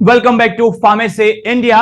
Welcome back to pharmacy India.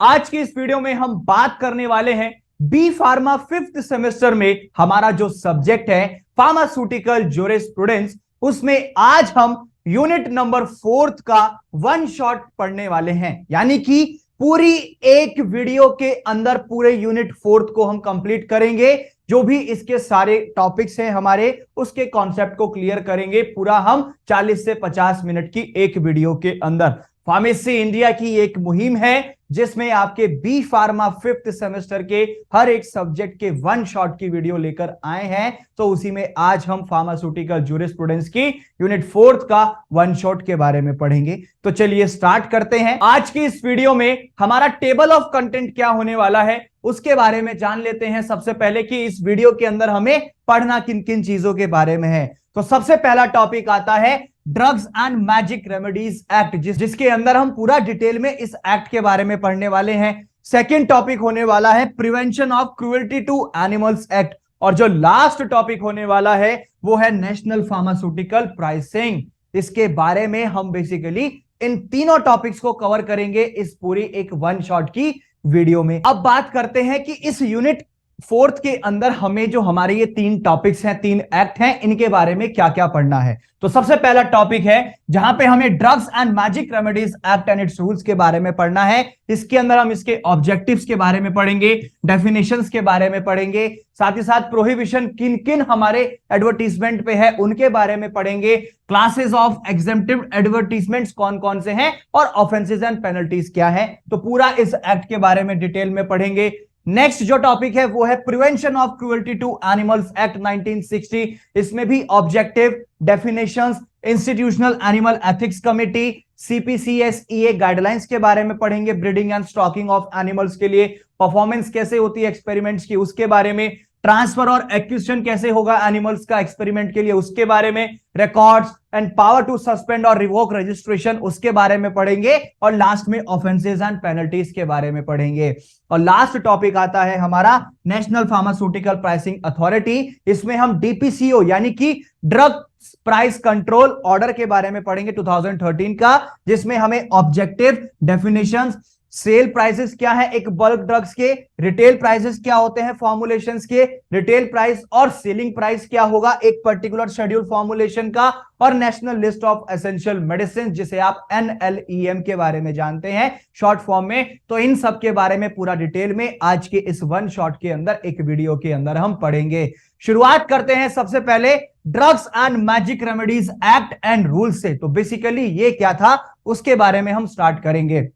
आज की इस वीडियो में हम बात करने वाले हैं बी फार्मा 5th सेमेस्टर में हमारा जो सब्जेक्ट है फार्मास्यूटिकल ज्यूरिस्प्रूडेंस, उसमें आज हम यूनिट नंबर 4 का वन शॉट पढ़ने वाले हैं। यानी कि पूरी एक वीडियो के अंदर पूरे यूनिट 4 को हम कंप्लीट करेंगे। जो भी इसके सारे टॉपिक्स हैं हमारे, उसके कॉन्सेप्ट को क्लियर करेंगे पूरा हम 40 से 50 मिनट की एक वीडियो के अंदर। फार्मेसी इंडिया की एक मुहिम है जिसमें आपके बी फार्मा 5th सेमेस्टर के हर एक सब्जेक्ट के वन शॉट की वीडियो लेकर आए हैं। तो उसी में आज हम फार्मास्यूटिकल ज्यूरिस्प्रूडेंस की यूनिट 4 का वन शॉट के बारे में पढ़ेंगे। तो चलिए स्टार्ट करते हैं। आज की इस वीडियो में हमारा टेबल ऑफ कंटेंट क्या होने वाला है उसके बारे में जान लेते हैं। सबसे पहले कि इस वीडियो के अंदर हमें पढ़ना किन किन चीजों के बारे में है। तो सबसे पहला टॉपिक आता है drugs and magic remedies act, जिसके अंदर हम पूरा डिटेल में इस एक्ट के बारे में पढ़ने वाले हैं। सेकंड टॉपिक होने वाला है prevention of cruelty to animals act, और जो लास्ट टॉपिक होने वाला है वो है नेशनल फार्मास्यूटिकल प्राइसिंग। इसके बारे में हम बेसिकली इन तीनों टॉपिक्स को कवर करेंगे इस पूरी एक वन शॉट की वीडियो में। अब बात करते हैं कि इस यूनिट 4 के अंदर हमें जो हमारे ये 3 टॉपिक्स हैं, 3 एक्ट हैं, इनके बारे में क्या क्या पढ़ना है। तो सबसे पहला टॉपिक है जहां पे हमें drugs and magic remedies act and it's rules के बारे में पढ़ना है। इसके अंदर हम इसके ऑब्जेक्टिव्स के बारे में पढ़ेंगे, डेफिनेशंस के बारे में पढ़ेंगे, साथ ही साथ प्रोहिबिशन किन किन हमारे एडवर्टीजमेंट पे है उनके बारे में पढ़ेंगे, क्लासेस ऑफ एग्जेम्प्टिव एडवर्टीजमेंट्स कौन कौन से हैं, और ऑफेंसेस एंड पेनल्टीज क्या है। तो पूरा इस एक्ट के बारे में डिटेल में पढ़ेंगे। नेक्स्ट जो टॉपिक है वो है prevention of cruelty to animals act 1960। इसमें भी objective, definitions, institutional animal ethics committee, CPCSEA guidelines के बारे में पढ़ेंगे। Breeding and stocking of animals के लिए परफॉर्मेंस कैसे होती है एक्सपेरिमेंट्स की, उसके बारे में। ट्रांसफर और एक्विजिशन कैसे होगा एनिमल्स का एक्सपेरिमेंट के लिए, उसके बारे में। Records and power to suspend और रिवोक रजिस्ट्रेशन, उसके बारे में पढ़ेंगे। और लास्ट में ऑफेंसेस एंड पेनल्टीज के बारे में पढ़ेंगे। और लास्ट टॉपिक आता है हमारा नेशनल फार्मास्यूटिकल प्राइसिंग अथॉरिटी। इसमें हम DPCO यानी कि ड्रग प्राइस कंट्रोल ऑर्डर के बारे में पढ़ेंगे 2013 का, जिसमें हमें ऑब्जेक्टिव, डेफिनेशंस, सेल प्राइसेस क्या है एक बल्क ड्रग्स के, रिटेल प्राइसेस क्या होते हैं फॉर्मुलेशंस के, रिटेल प्राइस और सेलिंग प्राइस क्या होगा एक पर्टिकुलर शेड्यूल फॉर्मुलेशन का, और national list of essential medicine जिसे आप NLEM के बारे में जानते हैं शॉर्ट फॉर्म में। तो इन सब के बारे में पूरा डिटेल में आज के इस वन शॉट के अंदर एक वीडियो के अंदर हम पढ़ेंगे। शुरुआत करते हैं सबसे पहले drugs and magic remedies act and rules से। तो बेसिकली ये क्या था उसके बारे में हम स्टार्ट करेंगे।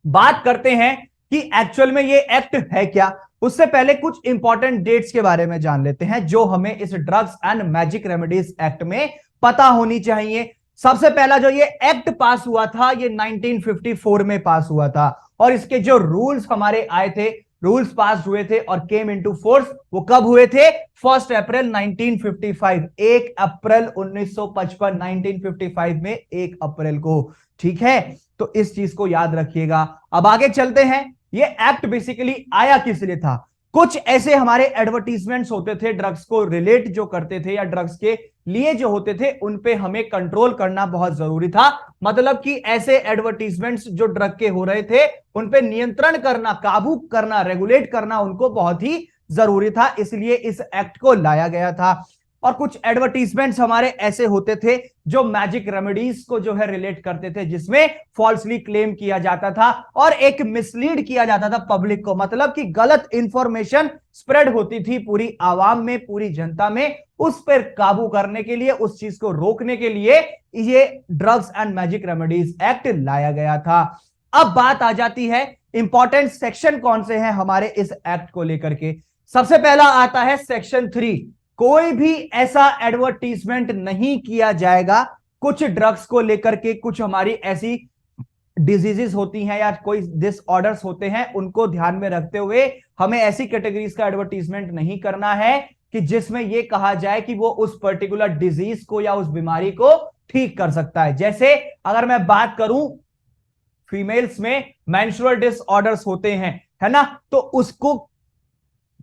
बात करते हैं कि एक्चुअल में ये एक्ट है क्या। उससे पहले कुछ इंपॉर्टेंट डेट्स के बारे में जान लेते हैं जो हमें इस drugs and magic remedies act में पता होनी चाहिए। सबसे पहला जो ये एक्ट पास हुआ था ये 1954 में पास हुआ था, और इसके जो रूल्स हमारे आए थे, रूल्स पास हुए थे और केम इनटू फोर्स, वो कब हुए थे? 1 अप्रैल 1955, 1 अप्रैल 1955, 1955 में 1 अप्रैल को। ठीक है, तो इस चीज को याद रखिएगा। अब आगे चलते हैं। ये एक्ट बेसिकली आया किस लिए था? कुछ ऐसे हमारे एडवर्टीजमेंट्स होते थे ड्रग्स को रिलेट जो करते थे या ड्रग्स के लिए जो होते थे, उन पे हमें कंट्रोल करना बहुत जरूरी था। मतलब कि ऐसे एडवर्टीजमेंट्स जो ड्रग के हो रहे थे उन पे नियंत्रण करना, काबू करना, रेगुलेट करना उनको बहुत ही जरूरी था, इसलिए इस एक्ट को लाया गया था। और कुछ एडवर्टीजमेंट्स हमारे ऐसे होते थे जो मैजिक रेमेडीज को जो है रिलेट करते थे, जिसमें फॉल्सली क्लेम किया जाता था और एक मिसलीड किया जाता था पब्लिक को। मतलब कि गलत इंफॉर्मेशन स्प्रेड होती थी पूरी आवाम में, पूरी जनता में। उस पर काबू करने के लिए, उस चीज को रोकने के लिए ये drugs and magic remedies act लाया गया था। अब बात आ जाती है इंपॉर्टेंट सेक्शन कौन से हैं हमारे इस एक्ट को लेकर के। सबसे पहला आता है सेक्शन 3। कोई भी ऐसा एडवर्टीजमेंट नहीं किया जाएगा कुछ ड्रग्स को लेकर के, कुछ हमारी ऐसी डिजीजेस होती हैं या कोई डिसऑर्डर्स होते हैं, उनको ध्यान में रखते हुए हमें ऐसी कैटेगरीज का एडवर्टीजमेंट नहीं करना है कि जिसमें यह कहा जाए कि वो उस पर्टिकुलर डिजीज को या उस बीमारी को ठीक कर सकता है। जैसे अगर मैं बात करूं फीमेल्स में मेंस्ट्रुअल डिसऑर्डर्स होते हैं, है ना, तो उसको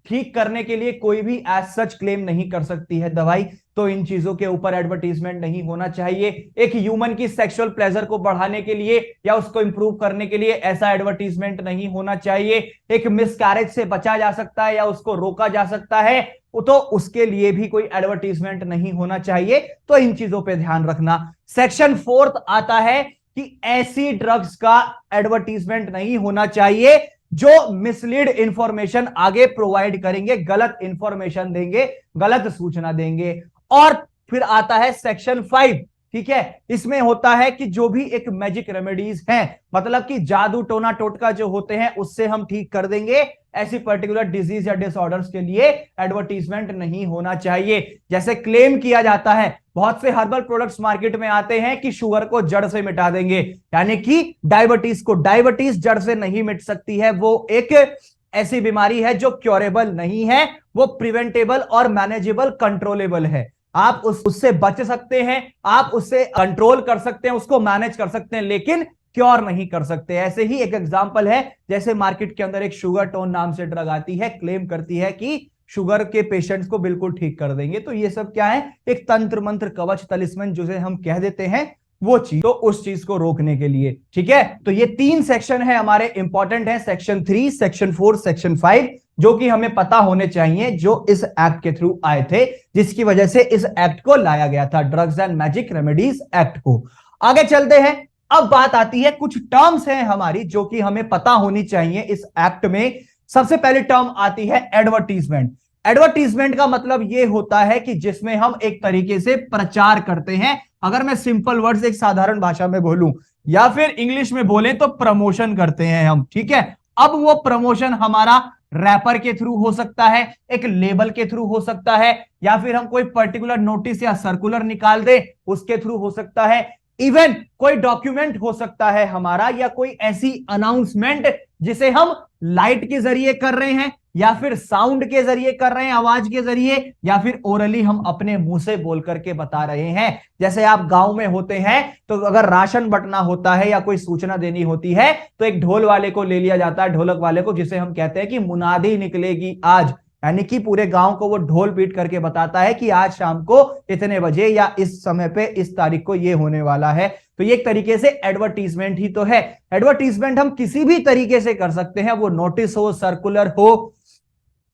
ठीक करने के लिए कोई भी एज सच क्लेम नहीं कर सकती है दवाई। तो इन चीजों के ऊपर एडवर्टीजमेंट नहीं होना चाहिए। एक ह्यूमन की सेक्सुअल प्लेजर को बढ़ाने के लिए या उसको इंप्रूव करने के लिए ऐसा एडवर्टीजमेंट नहीं होना चाहिए। एक मिसकैरेज से बचा जा सकता है या उसको रोका जा सकता है, तो उसके लिए भी कोई एडवर्टीजमेंट नहीं होना चाहिए। तो इन चीजों पे ध्यान रखना। सेक्शन 4 आता है कि ऐसी ड्रग्स का एडवर्टीजमेंट नहीं होना चाहिए जो मिसलीड इंफॉर्मेशन आगे प्रोवाइड करेंगे, गलत इंफॉर्मेशन देंगे, गलत सूचना देंगे। और फिर आता है सेक्शन 5, ठीक है, इसमें होता है कि जो भी एक मैजिक रेमेडीज हैं, मतलब कि जादू टोना टोटका जो होते हैं उससे हम ठीक कर देंगे, ऐसी पर्टिकुलर डिजीज या डिसऑर्डर्स के लिए एडवर्टीजमेंट नहीं होना चाहिए। जैसे क्लेम किया जाता है, बहुत से हर्बल प्रोडक्ट्स मार्केट में आते हैं कि शुगर को जड़ से मिटा देंगे, यानी कि डायबिटीज जड़ से नहीं मिट सकती है। वो एक ऐसी बीमारी है जो क्योरेबल नहीं है, वो प्रिवेंटेबल और मैनेजेबल, कंट्रोलेबल है। आप उससे बच सकते हैं, आप उससे कंट्रोल कर सकते हैं, उसको मैनेज कर सकते हैं, लेकिन क्योर नहीं कर सकते। ऐसे ही एक एग्जांपल है, जैसे मार्केट के अंदर एक शुगर टोन नाम से ड्रग आती है, क्लेम करती है कि शुगर के पेशेंट्स को बिल्कुल ठीक कर देंगे। तो ये सब क्या है, एक तंत्र मंत्र कवच तलिस्मन जिसे हम कह देते हैं, वो चीज, तो उस चीज को रोकने के लिए, ठीक है। तो ये 3 सेक्शन है हमारे, इंपॉर्टेंट है, सेक्शन 3, सेक्शन 4, सेक्शन 5, जो कि हमें पता होने चाहिए, जो इस एक्ट के थ्रू आए थे, जिसकी वजह से इस एक्ट को लाया गया था, drugs and magic remedies act को। आगे चलते हैं। अब बात आती है, कुछ टर्म्स हैं हमारी जो कि हमें पता होनी चाहिए इस एक्ट में। सबसे पहली टर्म आती है एडवर्टीजमेंट। एडवर्टीजमेंट का मतलब यह होता है कि जिसमें हम एक तरीके से प्रचार करते हैं, अगर मैं सिंपल वर्ड्स एक साधारण भाषा में बोलूं या फिर इंग्लिश में बोले तो प्रमोशन करते हैं हम, ठीक है। अब वो प्रमोशन हमारा रैपर के थ्रू हो सकता है, एक लेबल के थ्रू हो सकता है, या फिर हम कोई पर्टिकुलर नोटिस या सर्कुलर निकाल दे उसके थ्रू हो सकता है, इवन कोई डॉक्यूमेंट हो सकता है हमारा, या कोई ऐसी अनाउंसमेंट जिसे हम लाइट के जरिए कर रहे हैं, या फिर साउंड के जरिए कर रहे हैं, आवाज के जरिए, या फिर ओरली हम अपने मुंह से बोल करके बता रहे हैं। जैसे आप गांव में होते हैं तो अगर राशन बंटना होता है या कोई सूचना देनी होती है तो एक ढोल वाले को ले लिया जाता है, ढोलक वाले को, जिसे हम कहते हैं कि मुनादी निकलेगी आज, यानी कि पूरे गांव को वो ढोल पीट करके बताता है कि आज शाम को इतने बजे या इस समय पे इस तारीख को ये होने वाला है। तो ये एक तरीके से एडवर्टीजमेंट ही तो है। एडवर्टीजमेंट हम किसी भी तरीके से कर सकते हैं, वो नोटिस हो, सर्कुलर हो,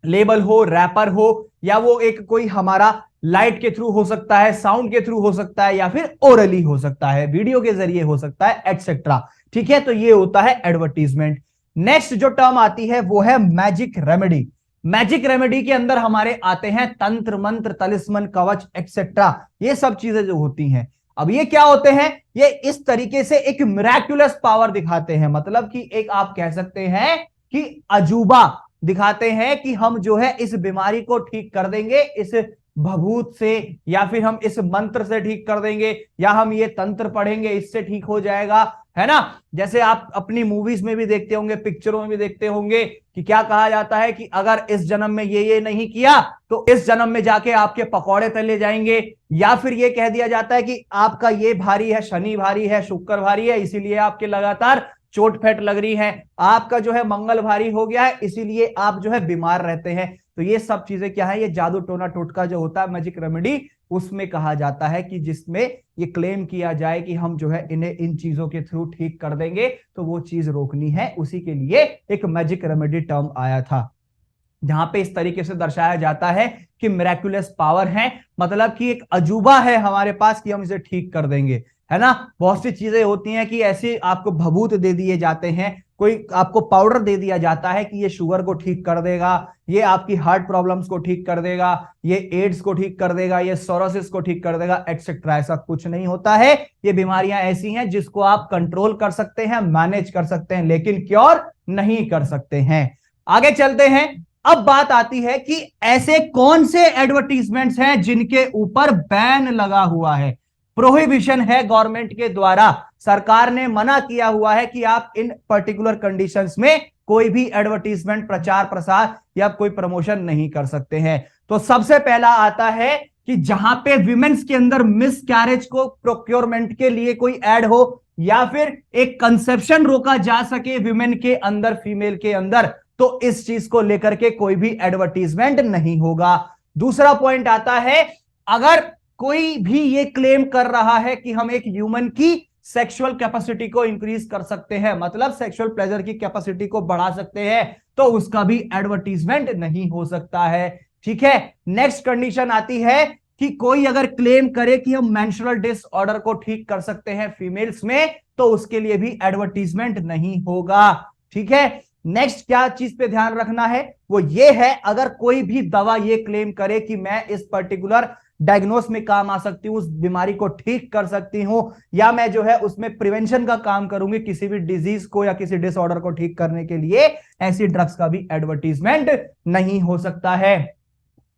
लेबल हो, रैपर हो, या वो एक कोई हमारा लाइट के थ्रू हो सकता है, साउंड के थ्रू हो सकता है, या फिर ओरली हो सकता है, वीडियो के जरिए हो सकता है, एटसेट्रा, ठीक है। तो ये होता है एडवर्टीजमेंट। नेक्स्ट जो टर्म आती है वो है मैजिक रेमेडी। मैजिक रेमेडी के अंदर हमारे आते हैं तंत्र मंत्र तलिस्मन कवच एक्सेट्रा, ये सब चीजें जो होती हैं। अब ये क्या होते हैं, ये इस तरीके से एक मिराक्युलस पावर दिखाते हैं, मतलब कि एक आप कह सकते हैं कि अजूबा दिखाते हैं कि हम जो है इस बीमारी को ठीक कर देंगे, इस भभूत से, या फिर हम इस मंत्र से ठीक कर देंगे, या हम ये तंत्र पढ़ेंगे इससे ठीक हो जाएगा, है ना। जैसे आप अपनी मूवीज में भी देखते होंगे, पिक्चरों में भी देखते होंगे कि क्या कहा जाता है कि अगर इस जन्म में ये नहीं किया तो इस जन्म में जाके आपके पकौड़े तले जाएंगे, या फिर ये कह दिया जाता है कि आपका ये भारी है, शनि भारी है, शुक्र भारी है, इसीलिए आपके लगातार चोट फेट लग रही है, आपका जो है मंगल भारी हो गया है, इसीलिए आप जो है बीमार रहते हैं। तो ये सब चीजें क्या है, ये जादू टोना टोटका जो होता है, मैजिक रेमेडी, उसमें कहा जाता है कि जिसमें ये क्लेम किया जाए कि हम जो है इन्हें इन चीजों के थ्रू ठीक कर देंगे, तो वो चीज रोकनी है, उसी के लिए एक मैजिक रेमेडी टर्म आया था, जहां पे इस तरीके से दर्शाया जाता है कि मिराक्युलस पावर है, मतलब कि एक अजूबा है हमारे पास कि हम इसे ठीक कर देंगे, है ना। बहुत सी चीजें होती हैं कि ऐसे आपको भभूत दे दिए जाते हैं, कोई आपको पाउडर दे दिया जाता है कि ये शुगर को ठीक कर देगा, ये आपकी हार्ट प्रॉब्लम्स को ठीक कर देगा, ये एड्स को ठीक कर देगा, ये सोरोसिस को ठीक कर देगा, एक्सेट्रा। ऐसा कुछ नहीं होता है। ये बीमारियां ऐसी हैं जिसको आप कंट्रोल कर सकते हैं, मैनेज कर सकते हैं, लेकिन क्योर नहीं कर सकते हैं। आगे चलते हैं। अब बात आती है कि ऐसे कौन से एडवर्टीजमेंट्स हैं जिनके ऊपर बैन लगा हुआ है, प्रोहिबिशन है गवर्नमेंट के द्वारा, सरकार ने मना किया हुआ है कि आप इन पर्टिकुलर कंडीशंस में कोई भी एडवर्टीजमेंट, प्रचार प्रसार या कोई प्रमोशन नहीं कर सकते हैं। तो सबसे पहला आता है कि जहां पे विमेन्स के अंदर मिस कैरेज को प्रोक्योरमेंट के लिए कोई ऐड हो, या फिर एक कंसेप्शन रोका जा सके विमेन के अंदर, फीमेल के अंदर, तो इस चीज को लेकर के कोई भी एडवर्टीजमेंट नहीं होगा। दूसरा पॉइंट आता है अगर कोई भी ये क्लेम कर रहा है कि हम एक ह्यूमन की सेक्सुअल कैपेसिटी को इंक्रीज कर सकते हैं, मतलब सेक्सुअल प्लेजर की कैपेसिटी को बढ़ा सकते हैं, तो उसका भी एडवर्टीजमेंट नहीं हो सकता है। ठीक है, नेक्स्ट कंडीशन आती है कि कोई अगर क्लेम करे कि हम मेंस्ट्रुअल डिसऑर्डर को ठीक कर सकते हैं फीमेल्स में, तो उसके लिए भी एडवर्टीजमेंट नहीं होगा। ठीक है, नेक्स्ट क्या चीज पे ध्यान रखना है, वो ये है अगर कोई भी दवा ये क्लेम करे कि मैं इस पर्टिकुलर डायग्नोस में काम आ सकती हूं, उस बीमारी को ठीक कर सकती हूं, या मैं जो है उसमें प्रिवेंशन का काम करूंगी किसी भी डिजीज को या किसी डिसऑर्डर को ठीक करने के लिए, ऐसी ड्रग्स का भी एडवर्टीजमेंट नहीं हो सकता है।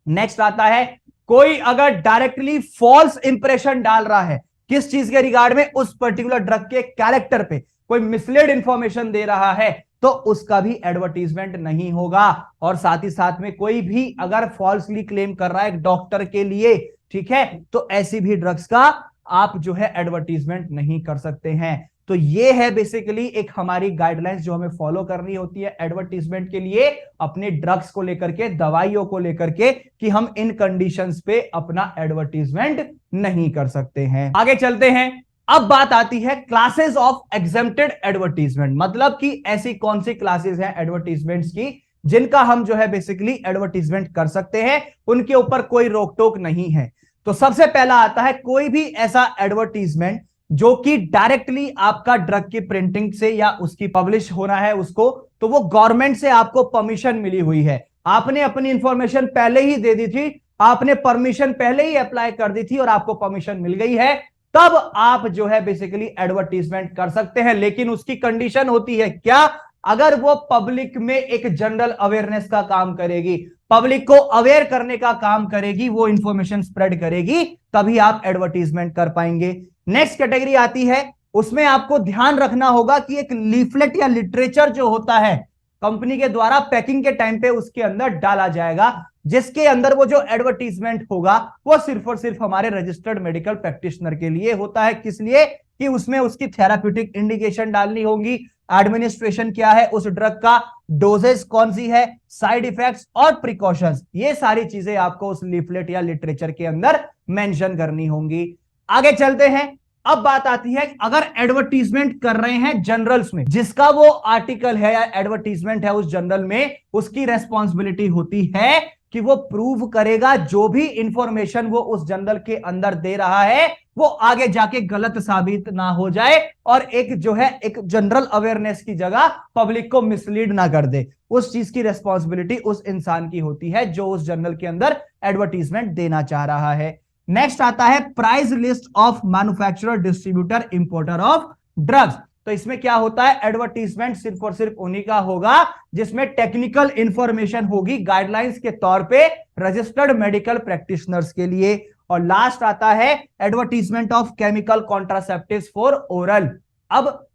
नेक्स्ट आता है कोई अगर डायरेक्टली फॉल्स इंप्रेशन डाल रहा है किस चीज के रिगार्ड में, उस पर्टिकुलर ड्रग के कैरेक्टर पे कोई मिसलीड इंफॉर्मेशन दे रहा है, तो उसका भी एडवर्टीजमेंट नहीं होगा। और साथ ही साथ में कोई भी अगर फॉल्सली क्लेम कर रहा है एक डॉक्टर के लिए, ठीक है, तो ऐसी भी ड्रग्स का आप जो है एडवर्टीजमेंट नहीं कर सकते हैं। तो ये है बेसिकली एक हमारी गाइडलाइंस जो हमें फॉलो करनी होती है एडवर्टीजमेंट के लिए, अपने ड्रग्स को लेकर के, दवाइयों को लेकर के, कि हम इन कंडीशंस पे अपना एडवर्टीजमेंट नहीं कर सकते हैं। आगे चलते हैं। अब बात आती है क्लासेस ऑफ एग्जेम्प्टेड एडवर्टीजमेंट, मतलब कि ऐसी कौन सी क्लासेस हैं एडवर्टीजमेंट्स की जिनका हम जो है बेसिकली एडवर्टीजमेंट कर सकते हैं, उनके ऊपर कोई रोक टोक नहीं है। तो सबसे पहला आता है कोई भी ऐसा एडवर्टीजमेंट जो कि डायरेक्टली आपका ड्रग की प्रिंटिंग से या उसकी पब्लिश होना है उसको, तो वो गवर्नमेंट से आपको परमिशन मिली हुई है, आपने अपनी इंफॉर्मेशन पहले ही दे दी थी, आपने परमिशन पहले ही अप्लाई कर दी थी और आपको परमिशन मिल गई है, तब आप जो है बेसिकली एडवर्टीजमेंट कर सकते हैं। लेकिन उसकी कंडीशन होती है क्या, अगर वो पब्लिक में एक जनरल अवेयरनेस का काम करेगी, पब्लिक को अवेयर करने का काम करेगी, वो इंफॉर्मेशन स्प्रेड करेगी, तभी आप एडवर्टीजमेंट कर पाएंगे। नेक्स्ट कैटेगरी आती है, उसमें आपको ध्यान रखना होगा कि एक लीफलेट या लिटरेचर जो होता है कंपनी के द्वारा पैकिंग के टाइम पे उसके अंदर डाला जाएगा, जिसके अंदर वो जो एडवर्टीजमेंट होगा वो सिर्फ और सिर्फ हमारे रजिस्टर्ड मेडिकल प्रैक्टिशनर के लिए होता है। किस लिए, कि उसमें उसकी थेराप्यूटिक इंडिकेशन डालनी होगी, एडमिनिस्ट्रेशन क्या है उस ड्रग का, डोजेस कौन सी है, साइड इफेक्ट्स और प्रिकॉशंस, ये सारी चीजें आपको उस लीफलेट या लिटरेचर के अंदर मेंशन करनी होंगी। आगे चलते हैं। अब बात आती है अगर एडवर्टीजमेंट कर रहे हैं जर्नल्स में, जिसका वो आर्टिकल है या एडवर्टीजमेंट है उस जर्नल में, उसकी रेस्पॉन्सिबिलिटी होती है कि वो प्रूव करेगा जो भी इंफॉर्मेशन वो उस जर्नल के अंदर दे रहा है वो आगे जाके गलत साबित ना हो जाए और एक जो है एक जनरल अवेयरनेस की जगह पब्लिक को मिसलीड ना कर दे। उस चीज की रेस्पॉन्सिबिलिटी उस इंसान की होती है जो उस जर्नल के अंदर एडवर्टीजमेंट देना चाह रहा है। नेक्स्ट आता है price list of manufacturer, distributor, importer of drugs. तो इसमें क्या होता है, एडवर्टीजमेंट सिर्फ और सिर्फ उन्हीं का होगा जिसमें टेक्निकल इंफॉर्मेशन होगी गाइडलाइंस के तौर पे रजिस्टर्ड मेडिकल प्रैक्टिशनर्स के लिए। और लास्ट आता है advertisement of chemical contraceptives for oral. अब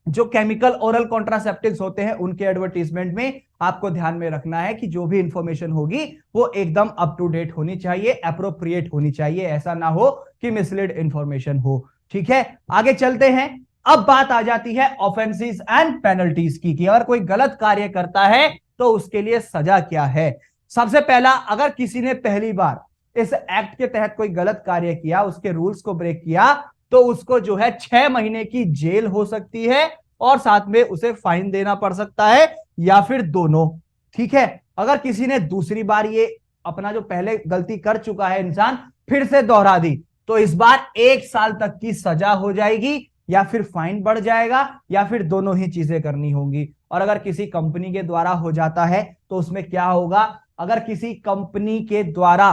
जो केमिकल ओरल कॉन्ट्रासेप्टिव्स होते हैं उनके एडवर्टीजमेंट में आपको ध्यान में रखना है कि जो भी इंफॉर्मेशन होगी वो एकदम अप टू डेट होनी चाहिए, एप्रोप्रिएट होनी चाहिए, ऐसा ना हो कि मिसलीड इंफॉर्मेशन हो। ठीक है, आगे चलते हैं। अब बात आ जाती है ऑफेंसेस एंड पेनल्टीज की, कि अगर कोई गलत कार्य करता है तो उसके लिए सजा क्या है। सबसे पहला, अगर किसी ने पहली बार इस एक्ट के तहत कोई गलत कार्य किया, उसके रूल्स को ब्रेक किया, तो उसको जो है 6 महीने की जेल हो सकती है और साथ में उसे फाइन देना पड़ सकता है या फिर दोनों। ठीक है, अगर किसी ने दूसरी बार ये अपना जो पहले गलती कर चुका है इंसान फिर से दोहरा दी, तो इस बार 1 साल तक की सजा हो जाएगी या फिर फाइन बढ़ जाएगा या फिर दोनों ही चीजें करनी होंगी। और अगर किसी कंपनी के द्वारा हो जाता है तो उसमें क्या होगा, अगर किसी कंपनी के द्वारा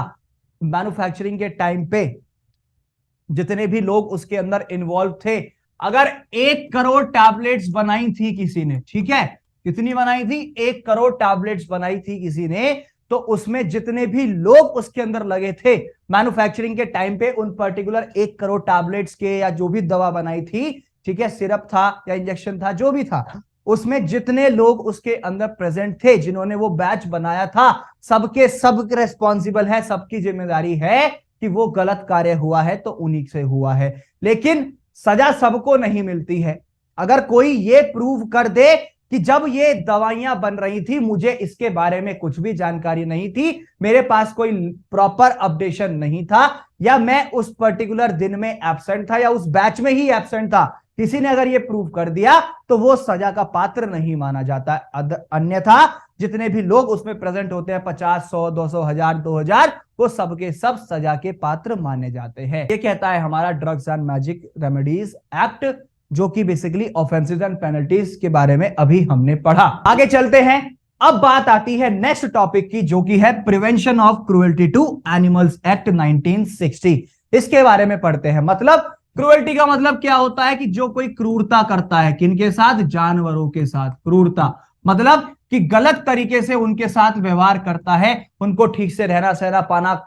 मैन्युफैक्चरिंग के टाइम पे जितने भी लोग उसके अंदर इन्वॉल्व थे, अगर 1 करोड़ टैबलेट्स बनाई थी किसी ने, ठीक है, कितनी बनाई थी, 1 करोड़ टैबलेट्स बनाई थी किसी ने, तो उसमें जितने भी लोग उसके अंदर लगे थे मैन्युफैक्चरिंग के टाइम पे उन पर्टिकुलर 1 करोड़ टैबलेट्स के या जो भी दवा बनाई थी, ठीक है, सिरप था या इंजेक्शन था, जो भी था, उसमें जितने लोग उसके अंदर प्रेजेंट थे, जिन्होंने वो बैच बनाया था, सबके सब रेस्पॉन्सिबल है, सबकी जिम्मेदारी है कि वो गलत कार्य हुआ है तो उन्हीं से हुआ है। लेकिन सजा सबको नहीं मिलती है। अगर कोई ये प्रूव कर दे कि जब ये दवाइयां बन रही थी मुझे इसके बारे में कुछ भी जानकारी नहीं थी, मेरे पास कोई प्रॉपर अपडेशन नहीं था, या मैं उस पर्टिकुलर दिन में एब्सेंट था या उस बैच में ही एब्सेंट था, किसी ने अगर ये प्रूव कर दिया तो वो सजा का पात्र नहीं माना जाता। अन्यथा जितने भी लोग उसमें प्रेजेंट होते हैं 50, 100, 200, 1000, 2000, वो सबके सब सजा के पात्र माने जाते हैं। ये कहता है हमारा drugs and magic remedies act, जो कि बेसिकली ऑफेंसेस एंड पेनल्टीज के बारे में अभी हमने पढ़ा। आगे चलते हैं, अब बात आती है नेक्स्ट टॉपिक की, जो कि है prevention of cruelty to animals act 1960। इसके बारे में पढ़ते हैं। मतलब क्रुएल्टी का मतलब क्या होता है कि जो कोई क्रूरता करता है, किनके साथ? जानवरों के साथ। क्रूरता मतलब कि गलत तरीके से उनके साथ व्यवहार करता है, उनको ठीक से रहना सहना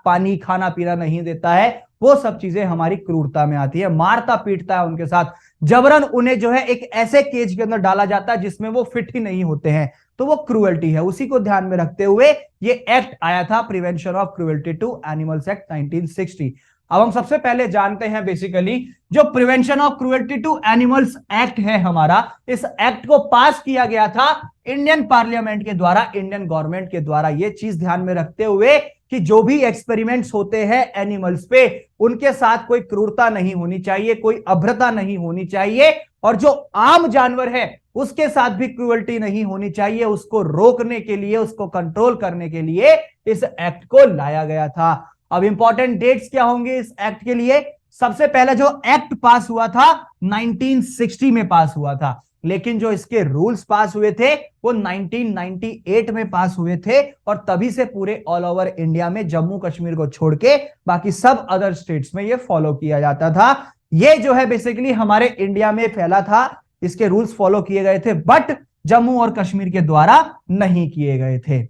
पानी खाना पीना नहीं देता है, वो सब चीजें हमारी क्रूरता में आती है। मारता पीटता है उनके साथ, जबरन उन्हें जो है एक ऐसे केज के अंदर डाला जाता है जिसमें वो फिट ही नहीं होते हैं, तो वो क्रूएल्टी है। उसी को ध्यान में रखते हुए ये एक्ट आया था, prevention of cruelty to animals act 1960। अब हम सबसे पहले जानते हैं बेसिकली जो prevention of cruelty to animals act है हमारा, इस एक्ट को पास किया गया था इंडियन पार्लियामेंट के द्वारा, इंडियन गवर्नमेंट के द्वारा। ये चीज ध्यान में रखते हुए कि जो भी एक्सपेरिमेंट्स होते हैं एनिमल्स पे, उनके साथ कोई क्रूरता नहीं होनी चाहिए, कोई अभ्रता नहीं होनी चाहिए, और जो आम जानवर है उसके साथ भी क्रूएल्टी नहीं होनी चाहिए। उसको रोकने के लिए, उसको कंट्रोल करने के लिए इस एक्ट को लाया गया था। अब इंपॉर्टेंट डेट्स क्या होंगे इस एक्ट के लिए? सबसे पहले जो एक्ट पास हुआ था 1960 में पास हुआ था, लेकिन जो इसके रूल्स पास हुए थे वो 1998 में पास हुए थे, और तभी से पूरे ऑल ओवर इंडिया में जम्मू कश्मीर को छोड़ के बाकी सब अदर स्टेट्स में ये फॉलो किया जाता था। ये जो है बेसिकली हमारे इंडिया में फैला था, इसके रूल्स फॉलो किए गए थे, बट जम्मू और कश्मीर के द्वारा नहीं किए गए थे।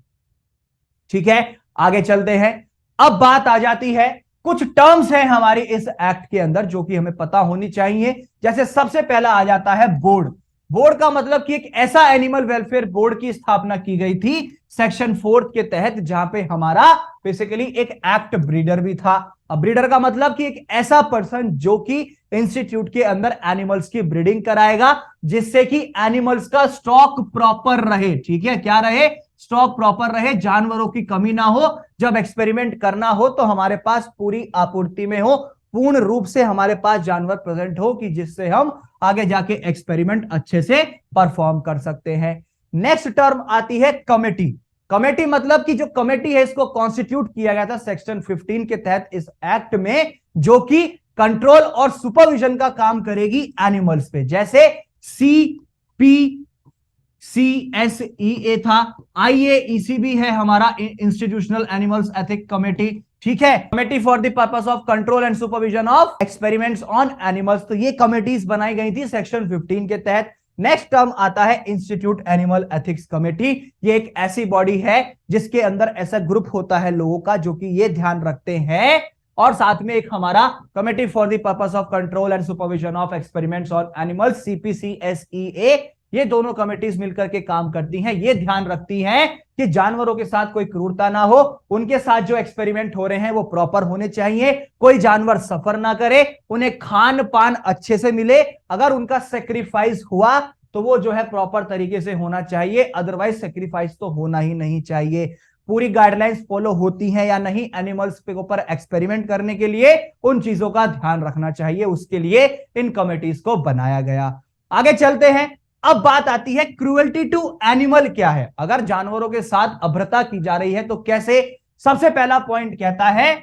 ठीक है, आगे चलते हैं। अब बात आ जाती है, कुछ टर्म्स हैं हमारी इस एक्ट के अंदर जो कि हमें पता होनी चाहिए। जैसे सबसे पहला आ जाता है बोर्ड। बोर्ड का मतलब कि एक ऐसा एनिमल वेलफेयर बोर्ड की स्थापना की गई थी सेक्शन 4 के तहत, जहां पे हमारा बेसिकली एक एक्ट ब्रीडर भी था। अब ब्रीडर का मतलब कि एक ऐसा पर्सन जो कि इंस्टीट्यूट के अंदर एनिमल्स की ब्रीडिंग कराएगा, जिससे कि एनिमल्स का स्टॉक प्रॉपर रहे। ठीक है, क्या रहे? स्टॉक प्रॉपर रहे, जानवरों की कमी ना हो, जब एक्सपेरिमेंट करना हो तो हमारे पास पूरी आपूर्ति में हो, पूर्ण रूप से हमारे पास जानवर प्रेजेंट हो, कि जिससे हम आगे जाके एक्सपेरिमेंट अच्छे से परफॉर्म कर सकते हैं। नेक्स्ट टर्म आती है कमेटी। कमेटी मतलब कि जो कमेटी है इसको कॉन्स्टिट्यूट किया गया था सेक्शन 15 के तहत इस एक्ट में, जो कि कंट्रोल और सुपरविजन का काम करेगी एनिमल्स पे। जैसे CPCSEA था, IAEC भी है हमारा, इंस्टीट्यूशनल एनिमल्स एथिक कमेटी। ठीक है, committee for the purpose of control and supervision of experiments on animals, तो ये कमेटीज बनाई गई थी सेक्शन 15 के तहत। नेक्स्ट टर्म आता है इंस्टीट्यूट एनिमल एथिक्स कमेटी। ये एक ऐसी बॉडी है जिसके अंदर ऐसा ग्रुप होता है लोगों का जो कि ये ध्यान रखते हैं, और साथ में एक हमारा committee for the purpose of control and supervision of experiments on animals, CPCSEA, ये दोनों कमेटीज मिलकर के काम करती हैं। ये ध्यान रखती हैं कि जानवरों के साथ कोई क्रूरता ना हो, उनके साथ जो एक्सपेरिमेंट हो रहे हैं वो प्रॉपर होने चाहिए, कोई जानवर सफर ना करे, उन्हें खान पान अच्छे से मिले, अगर उनका सेक्रीफाइस हुआ तो वो जो है प्रॉपर तरीके से होना चाहिए, अदरवाइज सेक्रीफाइस तो होना ही नहीं चाहिए। पूरी गाइडलाइंस फॉलो होती हैं या नहीं एनिमल्स के ऊपर एक्सपेरिमेंट करने के लिए, उन चीजों का ध्यान रखना चाहिए, उसके लिए इन कमेटीज को बनाया गया। आगे चलते हैं। अब बात आती है क्रूएल्टी टू एनिमल क्या है, अगर जानवरों के साथ अभ्रता की जा रही है तो कैसे। सबसे पहला पॉइंट कहता है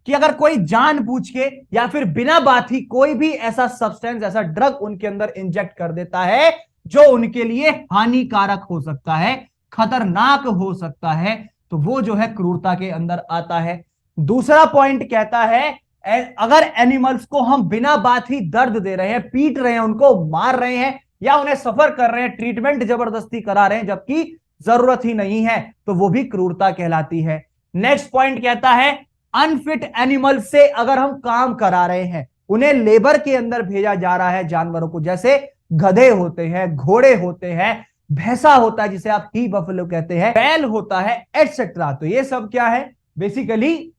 कि अगर कोई जानबूझ के या फिर बिना बात ही कोई भी ऐसा सब्सटेंस, ऐसा ड्रग उनके अंदर इंजेक्ट कर देता है जो उनके लिए हानिकारक हो सकता है, खतरनाक हो सकता है, तो वो जो है क्रूरता के अंदर आता है। दूसरा पॉइंट कहता है अगर एनिमल्स को हम बिना बात ही दर्द दे रहे हैं, पीट रहे हैं, उनको मार रहे हैं, या उन्हें सफर कर रहे हैं, ट्रीटमेंट जबरदस्ती करा रहे हैं जबकि जरूरत ही नहीं है, तो वो भी क्रूरता कहलाती है। नेक्स्ट पॉइंट कहता है अनफिट एनिमल से अगर हम काम करा रहे हैं, उन्हें लेबर के अंदर भेजा जा रहा है जानवरों को, जैसे गधे होते हैं, घोड़े होते हैं, भैंसा होता है जिसे आप ही बफेलो कहते हैं, बैल होता है, एटसेट्रा। तो ये सब क्या है? बेसिकली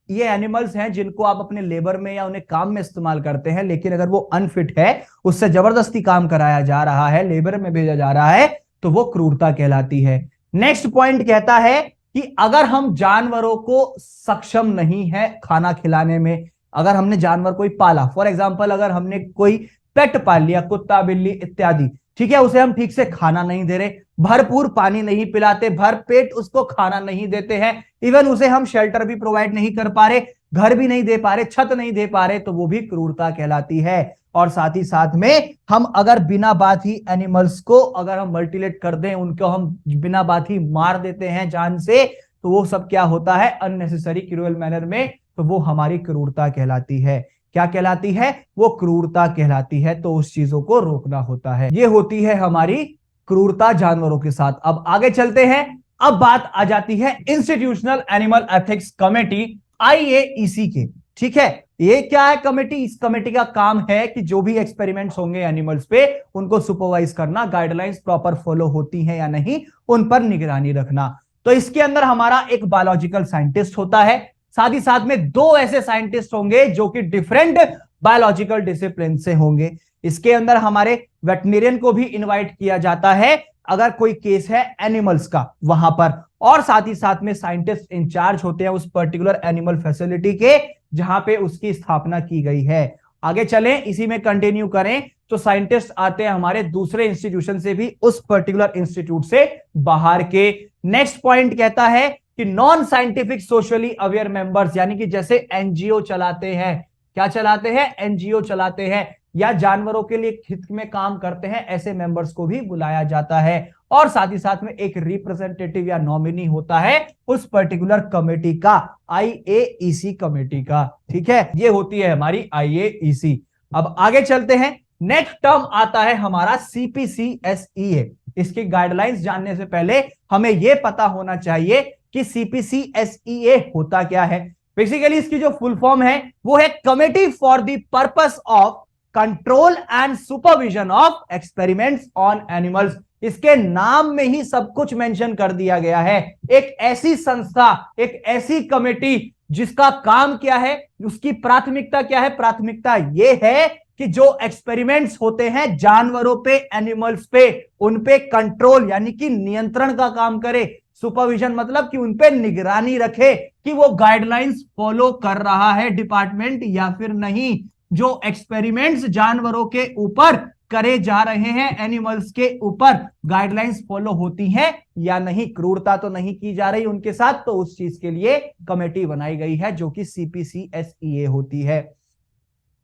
ये एनिमल्स हैं जिनको आप अपने लेबर में या उन्हें काम में इस्तेमाल करते हैं, लेकिन अगर वो अनफिट है, उससे जबरदस्ती काम कराया जा रहा है, लेबर में भेजा जा रहा है, तो वो क्रूरता कहलाती है। नेक्स्ट पॉइंट कहता है कि अगर हम जानवरों को सक्षम नहीं है खाना खिलाने में, अगर हमने जानवर कोई पाला, फॉर एग्जाम्पल अगर हमने कोई पेट पाल लिया, कुत्ता बिल्ली इत्यादि, ठीक है, उसे हम ठीक से खाना नहीं दे रहे, भरपूर पानी नहीं पिलाते, भर पेट उसको खाना नहीं देते हैं, इवन उसे हम शेल्टर भी प्रोवाइड नहीं कर पा रहे, घर भी नहीं दे पा रहे, छत नहीं दे पा रहे, तो वो भी क्रूरता कहलाती है। और साथ ही साथ में हम अगर बिना बात ही एनिमल्स को अगर हम मल्टीलेट कर दें, उनको हम बिना बात ही मार देते हैं जान से, तो वो सब क्या होता है, अननेसेसरी क्रूअल मैनर में, तो वो हमारी क्रूरता कहलाती है। क्या कहलाती है? वो क्रूरता कहलाती है। तो उस चीजों को रोकना होता है। ये होती है हमारी क्रूरता जानवरों के साथ। अब आगे चलते हैं। अब बात आ जाती है institutional animal ethics committee IAEC के। ठीक है, ये क्या है कमेटी? इस कमेटी का काम है कि जो भी एक्सपेरिमेंट्स होंगे एनिमल्स पे, उनको सुपरवाइज करना, गाइडलाइंस प्रॉपर फॉलो होती हैं या नहीं, उन पर निगरानी रखना। तो इसके अंदर हमारा एक बायोलॉजिकल साइंटिस्ट होता है, साथ ही साथ में दो ऐसे साइंटिस्ट होंगे जो कि डिफरेंट बायोलॉजिकल डिसिप्लिन से होंगे। इसके अंदर हमारे वेटनेरियन को भी इनवाइट किया जाता है अगर कोई केस है एनिमल्स का वहां पर, और साथ ही साथ में साइंटिस्ट इंचार्ज होते हैं उस पर्टिकुलर एनिमल फैसिलिटी के जहां पे उसकी स्थापना की गई है। आगे चलें, इसी में कंटिन्यू करें, तो साइंटिस्ट आते हैं हमारे दूसरे इंस्टीट्यूशन से भी, उस पर्टिकुलर इंस्टीट्यूट से बाहर के। नेक्स्ट पॉइंट कहता है कि non scientific socially aware members, यानी कि जैसे एनजीओ चलाते हैं, क्या चलाते हैं? एनजीओ चलाते हैं, या जानवरों के लिए हित में काम करते हैं, ऐसे मेंबर्स को भी बुलाया जाता है। और साथ ही साथ में एक रिप्रेजेंटेटिव या नॉमिनी होता है उस पर्टिकुलर कमेटी का, IAEC कमेटी का। ठीक है, ये होती है हमारी IAEC। अब आगे चलते हैं। नेक्स्ट टर्म आता है हमारा CPCSEA। इसकी गाइडलाइंस जानने से पहले हमें यह पता होना चाहिए कि CPCSEA होता क्या है। बेसिकली इसकी जो फुल फॉर्म है वो है committee for the purpose of control and supervision of experiments on animals. इसके नाम में ही सब कुछ मेंशन कर दिया गया है। एक ऐसी संस्था, एक ऐसी कमेटी जिसका काम क्या है, उसकी प्राथमिकता क्या है? प्राथमिकता यह है कि जो एक्सपेरिमेंट्स होते हैं जानवरों पे, एनिमल्स पे, उन पे कंट्रोल यानी कि नियंत्रण का काम करे, सुपरविजन मतलब कि उन पे निगरानी रखे कि वो गाइडलाइंस फॉलो कर रहा है डिपार्टमेंट या फिर नहीं। जो एक्सपेरिमेंट्स जानवरों के ऊपर करे जा रहे हैं, एनिमल्स के ऊपर, गाइडलाइंस फॉलो होती हैं या नहीं, क्रूरता तो नहीं की जा रही उनके साथ, तो उस चीज के लिए कमेटी बनाई गई है जो कि CPCSEA होती है।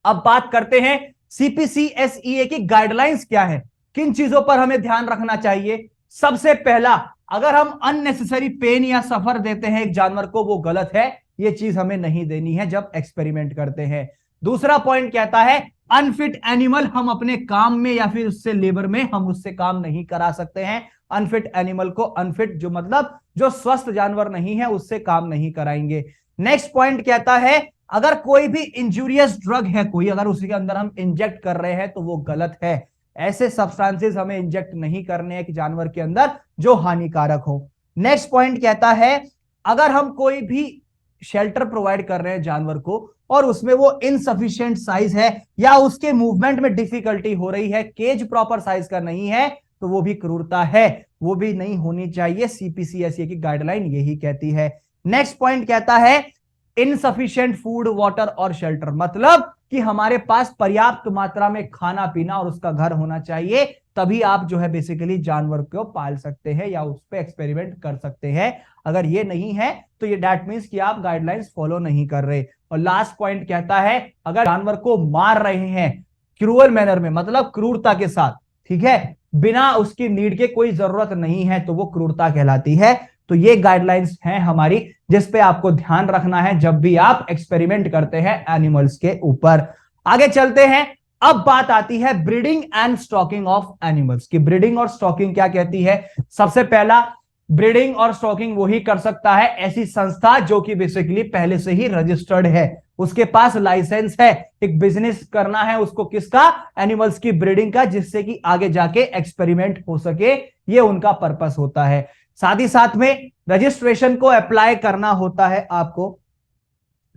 अब बात करते हैं CPCSEA की गाइडलाइंस क्या है, किन चीजों पर हमें ध्यान रखना चाहिए। सबसे पहला, अगर हम अननेसेसरी पेन या सफर देते हैं एक जानवर को, वो गलत है, ये चीज हमें नहीं देनी है जब एक्सपेरिमेंट करते हैं। दूसरा पॉइंट कहता है अनफिट एनिमल हम अपने काम में या फिर उससे लेबर में हम उससे काम नहीं करा सकते हैं। अनफिट एनिमल को, अनफिट जो मतलब जो स्वस्थ जानवर नहीं है, उससे काम नहीं कराएंगे। नेक्स्ट पॉइंट कहता है अगर कोई भी इंजूरियस ड्रग है कोई, अगर उसके अंदर हम इंजेक्ट कर रहे हैं तो वो गलत है। ऐसे सब्सटेंसेस हमें इंजेक्ट नहीं करने हैं कि जानवर के अंदर जो हानिकारक हो। नेक्स्ट पॉइंट कहता है अगर हम कोई भी शेल्टर प्रोवाइड कर रहे हैं जानवर को और उसमें वो इनसफिशिएंट साइज है या उसके मूवमेंट में डिफिकल्टी हो रही है, केज प्रॉपर साइज का नहीं है, तो वो भी क्रूरता है, वो भी नहीं होनी चाहिए। CPCSEA की गाइडलाइन यही कहती है। नेक्स्ट पॉइंट कहता है इनसफिशिएंट फूड, वाटर और शेल्टर, मतलब कि हमारे पास पर्याप्त मात्रा में खाना पीना और उसका घर होना चाहिए, तभी आप जो है बेसिकली जानवर को पाल सकते हैं या उस पर एक्सपेरिमेंट कर सकते हैं। अगर ये नहीं है तो ये दैट मींस कि आप गाइडलाइंस फॉलो नहीं कर रहे। और लास्ट पॉइंट कहता है अगर जानवर को मार रहे हैं क्रूअल मैनर में, मतलब क्रूरता के साथ, ठीक है, बिना उसकी नीड के, कोई जरूरत नहीं है, तो वो क्रूरता कहलाती है। तो ये गाइडलाइंस हैं हमारी जिस पे आपको ध्यान रखना है जब भी आप एक्सपेरिमेंट करते हैं एनिमल्स के ऊपर। आगे चलते हैं। अब बात आती है breeding and stocking of animals की। ब्रीडिंग और स्टॉकिंग क्या कहती है? सबसे पहला, ब्रीडिंग और स्टॉकिंग वही कर सकता है ऐसी संस्था जो कि बेसिकली पहले से ही रजिस्टर्ड है, उसके पास लाइसेंस है, एक बिजनेस करना है उसको, किसका? एनिमल्स की ब्रीडिंग का, जिससे कि आगे जाके एक्सपेरिमेंट हो सके, ये उनका पर्पस होता है। साथ ही साथ में रजिस्ट्रेशन को अप्लाई करना होता है आपको,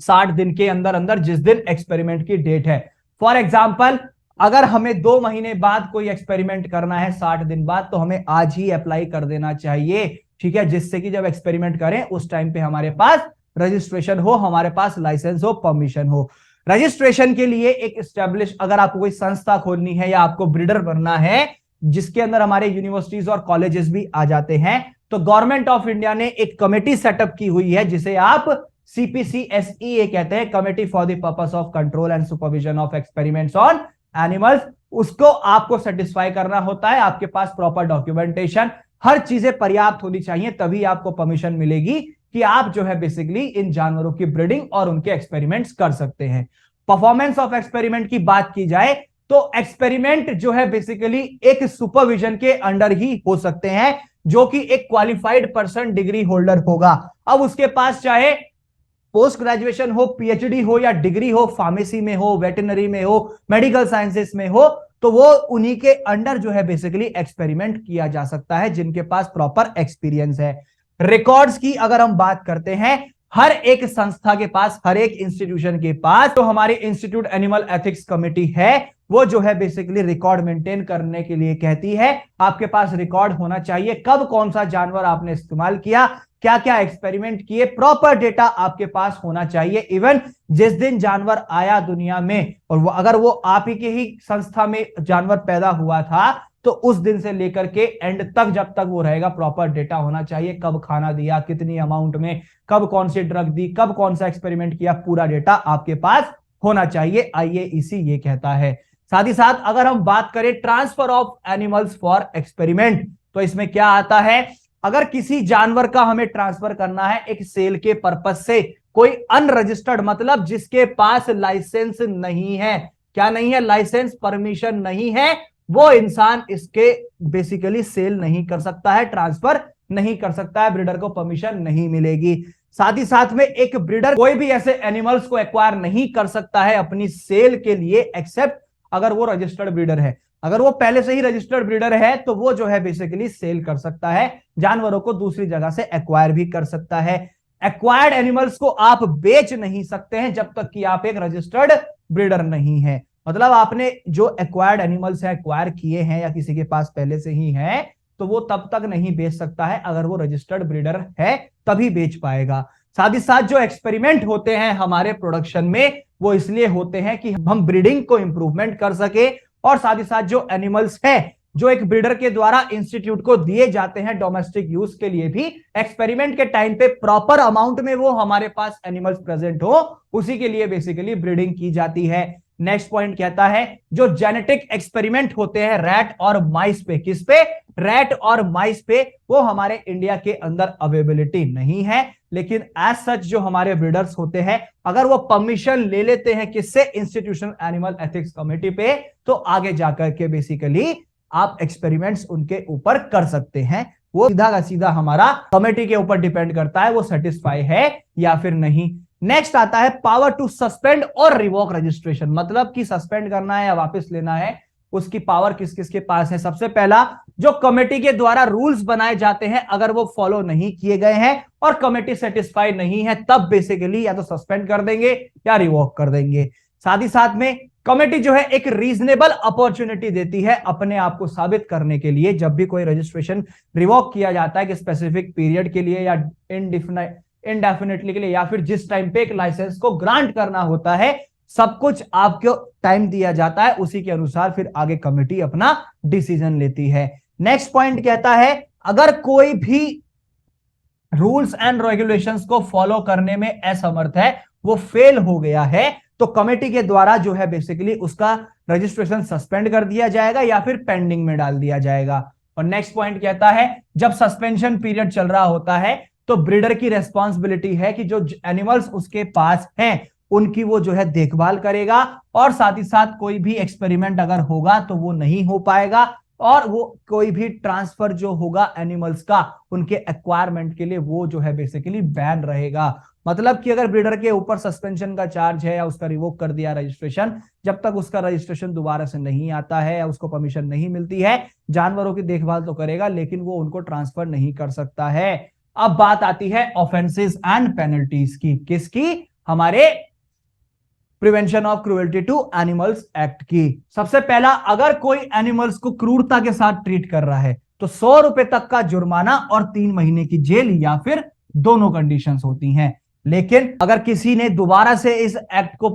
60 दिन के अंदर अंदर, जिस दिन एक्सपेरिमेंट की डेट है। फॉर एग्जाम्पल, अगर हमें 2 महीने बाद कोई एक्सपेरिमेंट करना है 60 दिन बाद, तो हमें आज ही अप्लाई कर देना चाहिए, ठीक है, जिससे कि जब एक्सपेरिमेंट करें उस टाइम पे हमारे पास रजिस्ट्रेशन हो, हमारे पास लाइसेंस हो, परमिशन हो। रजिस्ट्रेशन के लिए एक एस्टेब्लिश, अगर आपको कोई संस्था खोलनी है या आपको ब्रीडर बनना है जिसके अंदर हमारे यूनिवर्सिटीज और कॉलेजेस भी आ जाते हैं, तो गवर्नमेंट ऑफ इंडिया ने एक कमेटी सेटअप की हुई है जिसे आप CPCSEA कहते हैं, committee for the purpose of control and supervision of experiments on animals. उसको आपको सेटिस्फाई करना होता है, आपके पास प्रॉपर डॉक्यूमेंटेशन, हर चीजें पर्याप्त होनी चाहिए, तभी आपको परमिशन मिलेगी कि आप जो है बेसिकली इन जानवरों की ब्रीडिंग और उनके एक्सपेरिमेंट्स कर सकते हैं। परफॉर्मेंस ऑफ एक्सपेरिमेंट की बात की जाए तो एक्सपेरिमेंट जो है बेसिकली एक सुपरविजन के अंडर ही हो सकते हैं, जो कि एक क्वालिफाइड पर्सन डिग्री होल्डर होगा। अब उसके पास चाहे पोस्ट ग्रेजुएशन हो, PhD हो या डिग्री हो, फार्मेसी में हो, वेटरनरी में हो, मेडिकल साइंसेस में हो, तो वो उन्हीं के अंडर जो है बेसिकली एक्सपेरिमेंट किया जा सकता है, जिनके पास प्रॉपर एक्सपीरियंस है। रिकॉर्ड्स की अगर हम बात करते हैं, हर एक संस्था के पास, हर एक इंस्टीट्यूशन के पास, तो हमारी इंस्टीट्यूट एनिमल एथिक्स कमेटी है, वो जो है बेसिकली रिकॉर्ड मेंटेन करने के लिए कहती है आपके पास रिकॉर्ड होना चाहिए, कब कौन सा जानवर आपने इस्तेमाल किया, क्या क्या एक्सपेरिमेंट किए, प्रॉपर डेटा आपके पास होना चाहिए। इवन जिस दिन जानवर आया दुनिया में, और अगर वो आप ही के ही संस्था में जानवर पैदा हुआ था, तो उस दिन से लेकर के एंड तक जब तक वो रहेगा, प्रॉपर डेटा होना चाहिए, कब खाना दिया, कितनी अमाउंट में, कब कौन सी ड्रग दी, कब कौन सा एक्सपेरिमेंट किया, पूरा डेटा आपके पास होना चाहिए, IAEC ये कहता है। साथ ही साथ अगर हम बात करें transfer of animals for experiment, तो इसमें क्या आता है, अगर किसी जानवर का हमें ट्रांसफर करना है एक सेल के पर्पस से, कोई अनरजिस्टर्ड मतलब जिसके पास लाइसेंस नहीं है, क्या नहीं है, लाइसेंस परमिशन नहीं है, वो इंसान इसके बेसिकली सेल नहीं कर सकता है, ट्रांसफर नहीं कर सकता है, ब्रीडर को परमिशन नहीं मिलेगी। साथ ही साथ में एक ब्रीडर कोई भी ऐसे एनिमल्स को एक्वायर नहीं कर सकता है अपनी सेल के लिए, एक्सेप्ट अगर वो रजिस्टर्ड ब्रीडर है। अगर वो पहले से ही रजिस्टर्ड ब्रीडर है तो वो जो है बेसिकली सेल कर सकता है, जानवरों को दूसरी जगह से एक्वायर भी कर सकता है। एक्वायर्ड एनिमल्स को आप बेच नहीं सकते हैं जब तक कि आप एक रजिस्टर्ड ब्रीडर नहीं है। मतलब आपने जो एक्वायर्ड एनिमल्स है, एक्वायर किए हैं या किसी के पास पहले से ही है, तो वो तब तक नहीं बेच सकता है, अगर वो रजिस्टर्ड ब्रीडर है तभी बेच पाएगा। साथ ही साथ जो एक्सपेरिमेंट होते हैं हमारे प्रोडक्शन में, वो इसलिए होते हैं कि हम ब्रीडिंग को इंप्रूवमेंट कर सके, और साथ ही साथ जो एनिमल्स है जो एक ब्रीडर के द्वारा इंस्टीट्यूट को दिए जाते हैं डोमेस्टिक यूज के लिए भी, एक्सपेरिमेंट के टाइम पे प्रॉपर अमाउंट में वो हमारे पास एनिमल्स प्रेजेंट हो, उसी के लिए बेसिकली ब्रीडिंग की जाती है। नेक्स्ट पॉइंट कहता है जो जेनेटिक एक्सपेरिमेंट होते हैं रैट और माइस पे, किस पे, रैट और माइस पे, वो हमारे इंडिया के अंदर अवेलेबिलिटी नहीं है, लेकिन एज सच जो हमारे ब्रीडर्स होते हैं, अगर वो परमिशन ले लेते हैं किससे, इंस्टीट्यूशनल एनिमल एथिक्स कमेटी पे, तो आगे जाकर के बेसिकली आप एक्सपेरिमेंट्स उनके ऊपर कर सकते हैं। वो सीधा का सीधा हमारा कमेटी के ऊपर डिपेंड करता है वो सेटिस्फाई है या फिर नहीं। नेक्स्ट आता है पावर टू सस्पेंड और रिवोक रजिस्ट्रेशन, मतलब कि सस्पेंड करना है या वापस लेना है, उसकी पावर किस किस के पास है। सबसे पहला, जो कमेटी के द्वारा रूल्स बनाए जाते हैं, अगर वो फॉलो नहीं किए गए हैं और कमेटी सेटिस्फाई नहीं है, तब बेसिकली या तो सस्पेंड कर देंगे या रिवोक कर देंगे। साथ ही साथ में कमेटी जो है एक रीजनेबल अपॉर्चुनिटी देती है अपने आप को साबित करने के लिए, जब भी कोई रजिस्ट्रेशन रिवोक किया जाता है कि स्पेसिफिक पीरियड के लिए या इनडेफिनेटली के लिए, या फिर जिस टाइम पे एक लाइसेंस को ग्रांट करना होता है, सब कुछ आपको टाइम दिया जाता है, उसी के अनुसार फिर आगे कमेटी अपना डिसीजन लेती है। नेक्स्ट पॉइंट कहता है अगर कोई भी रूल्स एंड रेगुलेशंस को फॉलो करने में असमर्थ है, वो फेल हो गया है, तो कमेटी के द्वारा जो है बेसिकली उसका रजिस्ट्रेशन सस्पेंड कर दिया जाएगा या फिर पेंडिंग में डाल दिया जाएगा। और नेक्स्ट पॉइंट कहता है जब सस्पेंशन पीरियड चल रहा होता है तो ब्रीडर की रेस्पॉन्सिबिलिटी है कि जो एनिमल्स उसके पास हैं उनकी वो जो है देखभाल करेगा, और साथ ही साथ कोई भी एक्सपेरिमेंट अगर होगा तो वो नहीं हो पाएगा, और वो कोई भी ट्रांसफर जो होगा एनिमल्स का उनके एक्वायरमेंट के लिए वो जो है बेसिकली बैन रहेगा। मतलब कि अगर ब्रीडर के ऊपर सस्पेंशन का चार्ज है या उसका रिवोक कर दिया रजिस्ट्रेशन, जब तक उसका रजिस्ट्रेशन दोबारा से नहीं आता है या उसको परमिशन नहीं मिलती है, जानवरों की देखभाल तो करेगा लेकिन वो उनको ट्रांसफर नहीं कर सकता है। अब बात आती है ऑफेंसेस एंड पेनल्टीज की, किसकी, हमारे prevention of cruelty to animals act की। सबसे पहला, अगर कोई एनिमल्स को क्रूरता के साथ ट्रीट कर रहा है तो 100 रुपए तक का जुर्माना और 3 महीने की जेल या फिर दोनों कंडीशंस होती हैं। लेकिन अगर किसी ने दोबारा से इस एक्ट को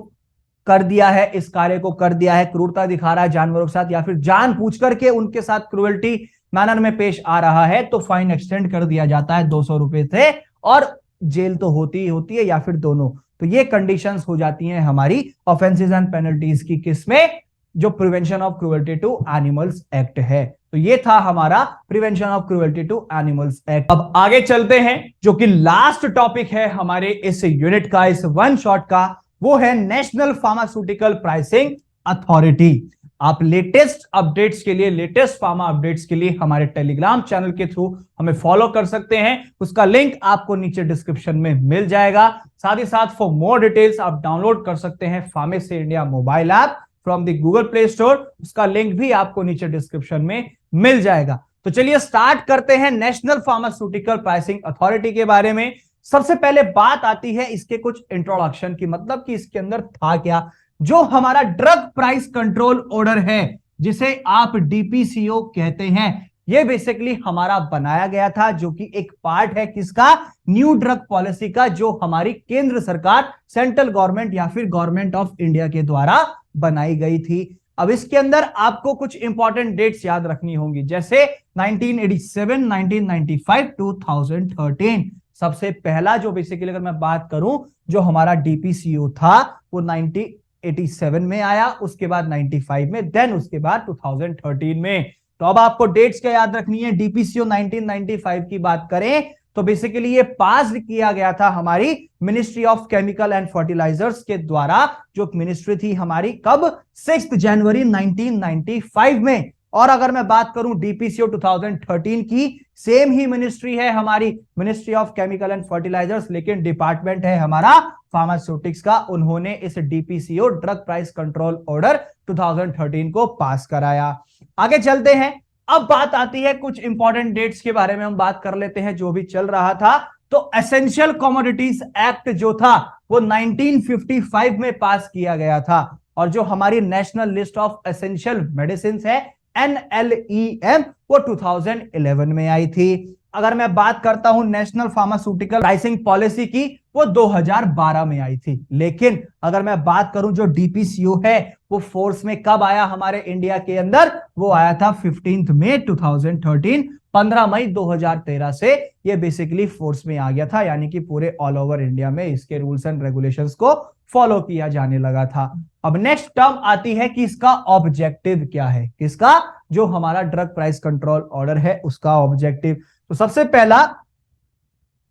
कर दिया है, इस कार्य को कर दिया है, क्रूरता दिखा रहा है जानवरों के साथ या फिर जानबूझ करके उनके साथ क्रूएल्टी मैनर में पेश आ रहा है, तो फाइन एक्सटेंड कर दिया जाता है 200 रुपए से, और जेल तो होती ही होती है या फिर दोनों। तो ये कंडीशंस हो जाती हैं हमारी ऑफेंसेस एंड पेनल्टीज की, किसमें, जो prevention of cruelty to animals act है। तो ये था हमारा prevention of cruelty to animals act. अब आगे चलते हैं, जो कि लास्ट टॉपिक है हमारे इस यूनिट का, इस वन शॉट का, वो है नेशनल फार्मास्यूटिकल प्राइसिंग अथॉरिटी। आप लेटेस्ट अपडेट्स के लिए, लेटेस्ट फार्मा अपडेट्स के लिए हमारे टेलीग्राम चैनल के थ्रू हमें फॉलो कर सकते हैं। उसका लिंक आपको नीचे डिस्क्रिप्शन में मिल जाएगा। साथ ही साथ फॉर मोर डिटेल्स आप डाउनलोड कर सकते हैं pharmacy India mobile app from the Google play store. उसका लिंक भी आपको नीचे डिस्क्रिप्शन में मिल जाएगा। तो चलिए स्टार्ट करते हैं नेशनल फार्मास्यूटिकल प्राइसिंग अथॉरिटी के बारे में। सबसे पहले बात आती है इसके कुछ इंट्रोडक्शन की, मतलब कि इसके अंदर था क्या। जो हमारा ड्रग प्राइस कंट्रोल ऑर्डर है, जिसे आप डीपीसीओ कहते हैं, ये बेसिकली हमारा बनाया गया था, जो कि एक पार्ट है किसका, न्यू ड्रग पॉलिसी का, जो हमारी केंद्र सरकार, सेंट्रल गवर्नमेंट या फिर गवर्नमेंट ऑफ इंडिया के द्वारा बनाई गई थी। अब इसके अंदर आपको कुछ इंपॉर्टेंट डेट्स याद रखनी होंगी, जैसे 1987, 1995, 2013। सबसे पहला जो बेसिकली अगर मैं बात करूं, जो हमारा डीपीसीओ था वो 1987 में आया, उसके बाद 95 में, देन उसके बाद 2013 में। तो अब आपको डेट्स क्या याद रखनी है। डीपीसीओ 1995 की बात करें तो बेसिकली ये पास किया गया था हमारी ministry of chemical and fertilisers के द्वारा, जो मिनिस्ट्री थी हमारी, कब, 6 जनवरी 1995 में। और अगर मैं बात करूं डीपीसीओ 2013 की, सेम ही मिनिस्ट्री है हमारी, ministry of chemical and fertilisers, लेकिन डिपार्टमेंट है हमारा फार्मास्यूटिक्स का। उन्होंने इस DPCO drug price control order 2013 को पास कराया। आगे चलते हैं। अब बात आती है कुछ इंपॉर्टेंट डेट्स के बारे में हम बात कर लेते हैं, जो भी चल रहा था। तो एसेंशियल कमोडिटीज एक्ट जो था वो 1955 में पास किया गया था, और जो हमारी national list of essential medicine है NLEM, वो 2011 में आई थी। अगर मैं बात करता हूं नेशनल फार्मास्यूटिकल प्राइसिंग पॉलिसी की, वो 2012 में आई थी। लेकिन अगर मैं बात करूं जो डीपीसीओ है वो फोर्स में कब आया हमारे इंडिया के अंदर, वो आया था 15 मई 2013, 15 मई 2013 से ये बेसिकली फोर्स में आ गया था, यानी कि पूरे ऑल ओवर इंडिया में इसके रूल्स एंड रेगुलेशंस को फॉलो किया जाने लगा था। अब नेक्स्ट टर्म आती है कि इसका ऑब्जेक्टिव क्या है, किसका, जो हमारा ड्रग प्राइस कंट्रोल ऑर्डर है उसका ऑब्जेक्टिव। तो सबसे पहला,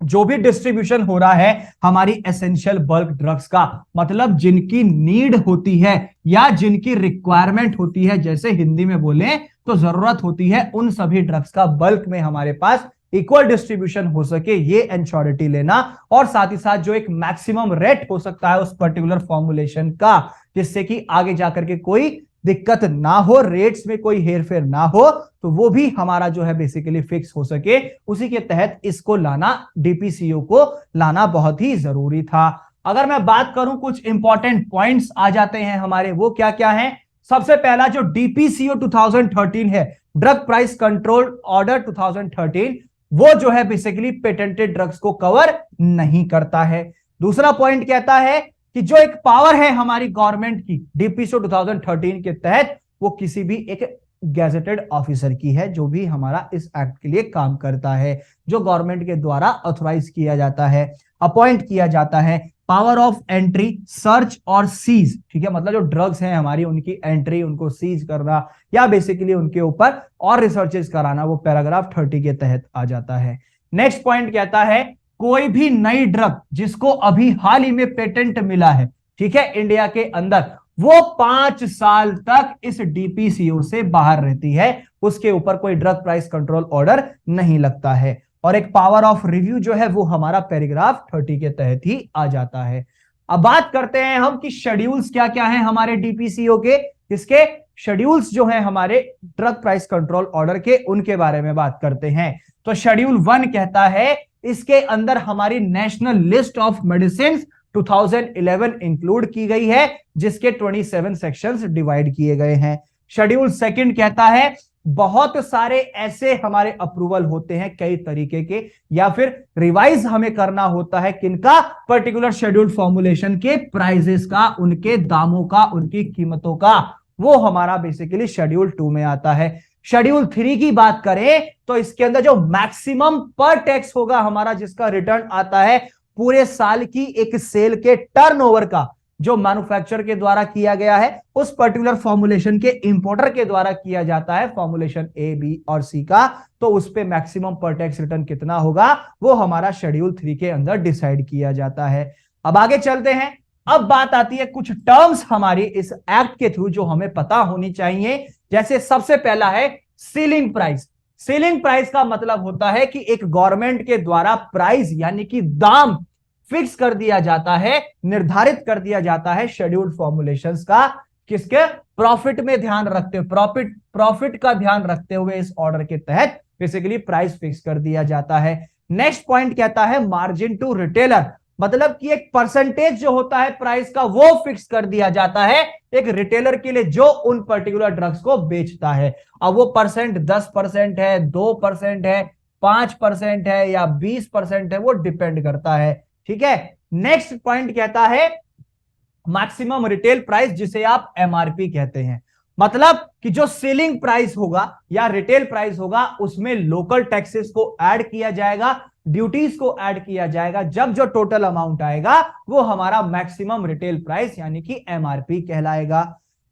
जो भी डिस्ट्रीब्यूशन हो रहा है हमारी एसेंशियल बल्क ड्रग्स का, मतलब जिनकी नीड होती है या जिनकी रिक्वायरमेंट होती है, जैसे हिंदी में बोले तो जरूरत होती है, उन सभी ड्रग्स का बल्क में हमारे पास इक्वल डिस्ट्रीब्यूशन हो सके, ये एंश्योरिटी लेना। और साथ ही साथ जो एक मैक्सिमम रेट हो सकता है उस पर्टिकुलर फॉर्मुलेशन का, जिससे कि आगे जाकर के कोई दिक्कत ना हो, रेट्स में कोई हेरफेर ना हो, तो वो भी हमारा जो है बेसिकली फिक्स हो सके, उसी के तहत इसको लाना, डीपीसीओ को लाना बहुत ही जरूरी था। अगर मैं बात करूं कुछ इंपॉर्टेंट पॉइंट्स आ जाते हैं हमारे, वो क्या क्या है। सबसे पहला जो डीपीसीओ 2013 है, ड्रग प्राइस कंट्रोल ऑर्डर 2013, वो जो है बेसिकली पेटेंटेड ड्रग्स को कवर नहीं करता है। दूसरा पॉइंट कहता है कि जो एक पावर है हमारी गवर्नमेंट की डीपीसीओ 2013 के तहत, वो किसी भी एक गैजेटेड ऑफिसर की है, जो भी हमारा इस एक्ट के लिए काम करता है, जो गवर्नमेंट के द्वारा ऑथराइज किया जाता है, अपॉइंट किया जाता है। पावर ऑफ एंट्री, सर्च और सीज, ठीक है, मतलब जो ड्रग्स हैं हमारी, उनकी एंट्री, उनको सीज करना या बेसिकली उनके ऊपर और रिसर्चेस कराना, वो पैराग्राफ 30 के तहत आ जाता है। नेक्स्ट पॉइंट कहता है कोई भी नई ड्रग जिसको अभी हाल ही में पेटेंट मिला है, ठीक है, इंडिया के अंदर, वो 5 साल तक इस डीपीसीओ से बाहर रहती है, उसके ऊपर कोई ड्रग प्राइस कंट्रोल ऑर्डर नहीं लगता है। और एक पावर ऑफ रिव्यू जो है वो हमारा पैराग्राफ 30 के तहत ही आ जाता है। अब बात करते हैं हम कि शेड्यूल्स क्या क्या हैं हमारे डीपीसीओ के, इसके शेड्यूल्स जो हैं हमारे ड्रग प्राइस कंट्रोल ऑर्डर के, उनके बारे में बात करते हैं। तो शेड्यूल 1 कहता है इसके अंदर हमारी national list of medicine 2011 include की गई है, जिसके 27 सेक्शंस डिवाइड किए गए हैं। शेड्यूल सेकंड कहता है बहुत सारे ऐसे हमारे अप्रूवल होते हैं कई तरीके के, या फिर रिवाइज हमें करना होता है किनका, पर्टिकुलर शेड्यूल फॉर्मुलेशन के प्राइजेस का, उनके दामों का, उनकी कीमतों का, वो हमारा बेसिकली शेड्यूल 2 में आता है। शेड्यूल 3 की बात करें तो इसके अंदर जो मैक्सिमम पर टैक्स होगा हमारा, जिसका रिटर्न आता है पूरे साल की एक सेल के टर्नओवर का, जो मैन्युफैक्चर के द्वारा किया गया है, उस पर्टिकुलर फॉर्मुलेशन के इंपोर्टर के द्वारा किया जाता है, फॉर्मुलेशन ए, बी और सी का, तो उस पे मैक्सिमम पर टैक्स रिटर्न कितना होगा वो हमारा शेड्यूल 3 के अंदर डिसाइड किया जाता है। अब आगे चलते हैं। अब बात आती है कुछ टर्म्स हमारी इस एक्ट के थ्रू जो हमें पता होनी चाहिए। जैसे सबसे पहला है सीलिंग प्राइस। सीलिंग प्राइस का मतलब होता है कि एक गवर्नमेंट के द्वारा प्राइस यानी कि दाम फिक्स कर दिया जाता है, निर्धारित कर दिया जाता है शेड्यूल्ड फॉर्मुलेशंस का, किसके, प्रॉफिट में ध्यान रखते हुए, प्रॉफिट का ध्यान रखते हुए इस ऑर्डर के तहत बेसिकली प्राइस फिक्स कर दिया जाता है। नेक्स्ट पॉइंट कहता है मार्जिन टू रिटेलर, मतलब कि एक परसेंटेज जो होता है प्राइस का वो फिक्स कर दिया जाता है एक रिटेलर के लिए जो उन पर्टिकुलर ड्रग्स को बेचता है। अब वो परसेंट 10% है, 2% है, 5% है या 20% है, वो डिपेंड करता है। ठीक है। नेक्स्ट पॉइंट कहता है मैक्सिमम रिटेल प्राइस, जिसे आप एमआरपी कहते हैं, मतलब कि जो सेलिंग प्राइस होगा या रिटेल प्राइस होगा उसमें लोकल टैक्सेस को ऐड किया जाएगा, ड्यूटीज को ऐड किया जाएगा, जब जो टोटल अमाउंट आएगा वो हमारा मैक्सिमम रिटेल प्राइस यानी कि एमआरपी कहलाएगा।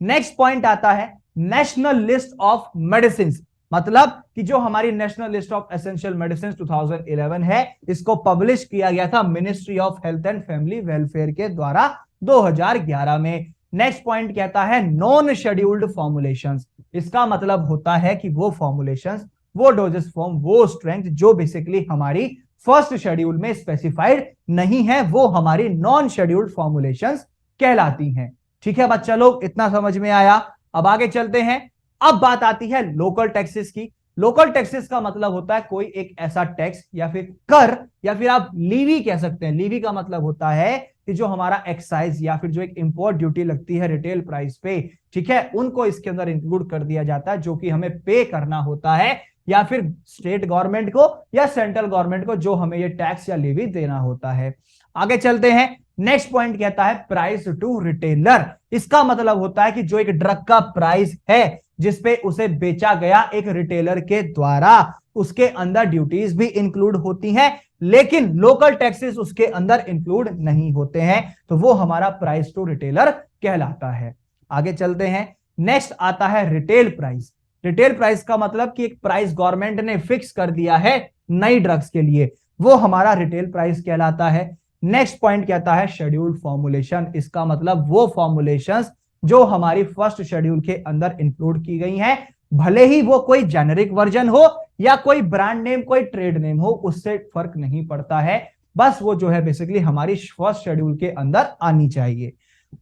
नेक्स्ट पॉइंट आता है नेशनल लिस्ट ऑफ मेडिसिन, मतलब कि जो हमारी national list of essential medicine 2011 है, इसको पब्लिश किया गया था ministry of health and family welfare के द्वारा 2011 में। नेक्स्ट पॉइंट कहता है नॉन शेड्यूल्ड फॉर्मुलेशंस, इसका मतलब होता है कि वो फॉर्मुलेशंस, वो डोजेस फॉर्म, वो स्ट्रेंथ जो बेसिकली हमारी फर्स्ट शेड्यूल में स्पेसिफाइड नहीं है, वो हमारी नॉन शेड्यूल्ड फॉर्मुलेशंस कहलाती हैं। ठीक है बच्चा लोग, इतना समझ में आया। अब आगे चलते हैं। अब बात आती है लोकल टैक्सेस की। लोकल टैक्सेस का मतलब होता है कोई एक ऐसा टैक्स या फिर कर या फिर आप लीवी कह सकते हैं। लीवी का मतलब होता है कि जो हमारा एक्साइज या फिर जो एक इंपोर्ट ड्यूटी लगती है रिटेल प्राइस पे, ठीक है, उनको इसके अंदर इंक्लूड कर दिया जाता है, जो कि हमें पे करना होता है या फिर स्टेट गवर्नमेंट को या सेंट्रल गवर्नमेंट को, जो हमें ये टैक्स या लीवी देना होता है। आगे चलते हैं। नेक्स्ट पॉइंट कहता है प्राइस टू रिटेलर। इसका मतलब होता है कि जो एक ड्रग का प्राइस है जिसपे उसे बेचा गया एक रिटेलर के द्वारा, उसके अंदर ड्यूटीज भी इंक्लूड होती हैं, लेकिन लोकल टैक्सेस उसके अंदर इंक्लूड नहीं होते हैं, तो वो हमारा प्राइस टू रिटेलर कहलाता है। आगे चलते हैं। नेक्स्ट आता है रिटेल प्राइस। रिटेल प्राइस का मतलब कि एक प्राइस गवर्नमेंट ने फिक्स कर दिया है नई ड्रग्स के लिए, वो हमारा रिटेल प्राइस कहलाता है। नेक्स्ट पॉइंट कहता है शेड्यूल्ड फॉर्मुलेशन। इसका मतलब वो फॉर्मुलेशंस जो हमारी फर्स्ट शेड्यूल के अंदर इंक्लूड की गई हैं, भले ही वो कोई जेनेरिक वर्जन हो या कोई ब्रांड नेम, कोई ट्रेड नेम हो, उससे फर्क नहीं पड़ता है, बस वो जो है बेसिकली हमारी फर्स्ट शेड्यूल के अंदर आनी चाहिए।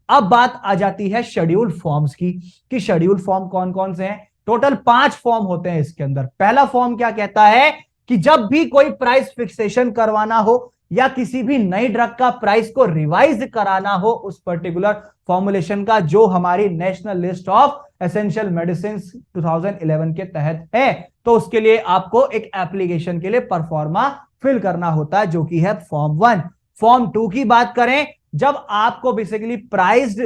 अब बात आ जाती है शेड्यूल फॉर्म्स की, कि शेड्यूल फॉर्म कौन कौन से हैं। टोटल 5 फॉर्म होते हैं इसके अंदर। पहला फॉर्म क्या कहता है कि जब भी कोई प्राइस फिक्सेशन करवाना हो या किसी भी नई ड्रग का प्राइस को रिवाइज कराना हो उस पर्टिकुलर फॉर्मुलेशन का, जो हमारी national list of essential medicine 2011 के तहत है, तो उसके लिए आपको एक एप्लीकेशन के लिए परफॉर्मा फिल करना होता है, जो कि है फॉर्म 1। फॉर्म 2 की बात करें, जब आपको बेसिकली प्राइस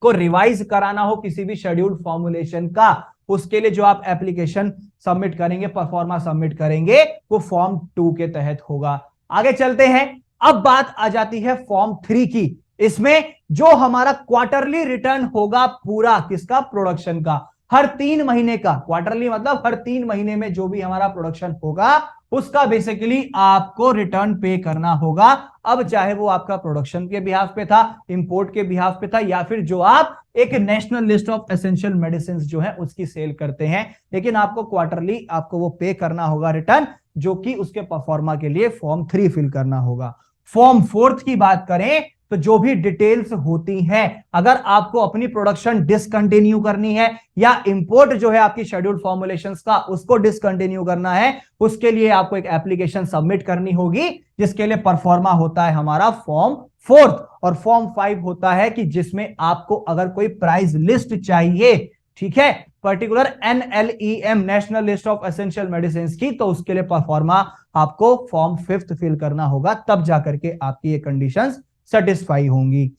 को रिवाइज कराना हो किसी भी शेड्यूल्ड फॉर्मुलेशन का, उसके लिए जो आप एप्लीकेशन सबमिट करेंगे, परफॉर्मा सबमिट करेंगे, वो फॉर्म 2 के तहत होगा। आगे चलते हैं। अब बात आ जाती है फॉर्म 3 की। इसमें जो हमारा क्वार्टरली रिटर्न होगा पूरा किसका, प्रोडक्शन का, हर 3 महीने का। क्वार्टरली मतलब हर 3 महीने में जो भी हमारा प्रोडक्शन होगा उसका बेसिकली आपको रिटर्न पे करना होगा। अब चाहे वो आपका प्रोडक्शन के बिहाफ पे था, इंपोर्ट के बिहाफ पे था, या फिर जो आप एक national list of essential medicine जो है उसकी सेल करते हैं, लेकिन आपको क्वार्टरली आपको वो पे करना होगा रिटर्न, जो कि उसके परफॉर्मा के लिए फॉर्म 3 फिल करना होगा। फॉर्म 4 की बात करें तो जो भी डिटेल्स होती हैं, अगर आपको अपनी प्रोडक्शन डिसकंटिन्यू करनी है या इंपोर्ट जो है आपकी शेड्यूल्ड फॉर्मुलेशंस का उसको डिसकंटिन्यू करना है, उसके लिए आपको एक एप्लीकेशन सबमिट करनी होगी, जिसके लिए परफॉर्मा होता है हमारा फॉर्म 4 और फॉर्म 5 होता है कि जिसमें आपको अगर कोई प्राइस लिस्ट चाहिए, ठीक है, particular NLEM national list of essential medicine की, तो उसके लिए परफॉर्मा आपको फॉर्म 5 फिल करना होगा, तब जाकर के आपकी ये कंडीशंस सेटिस्फाई होंगी।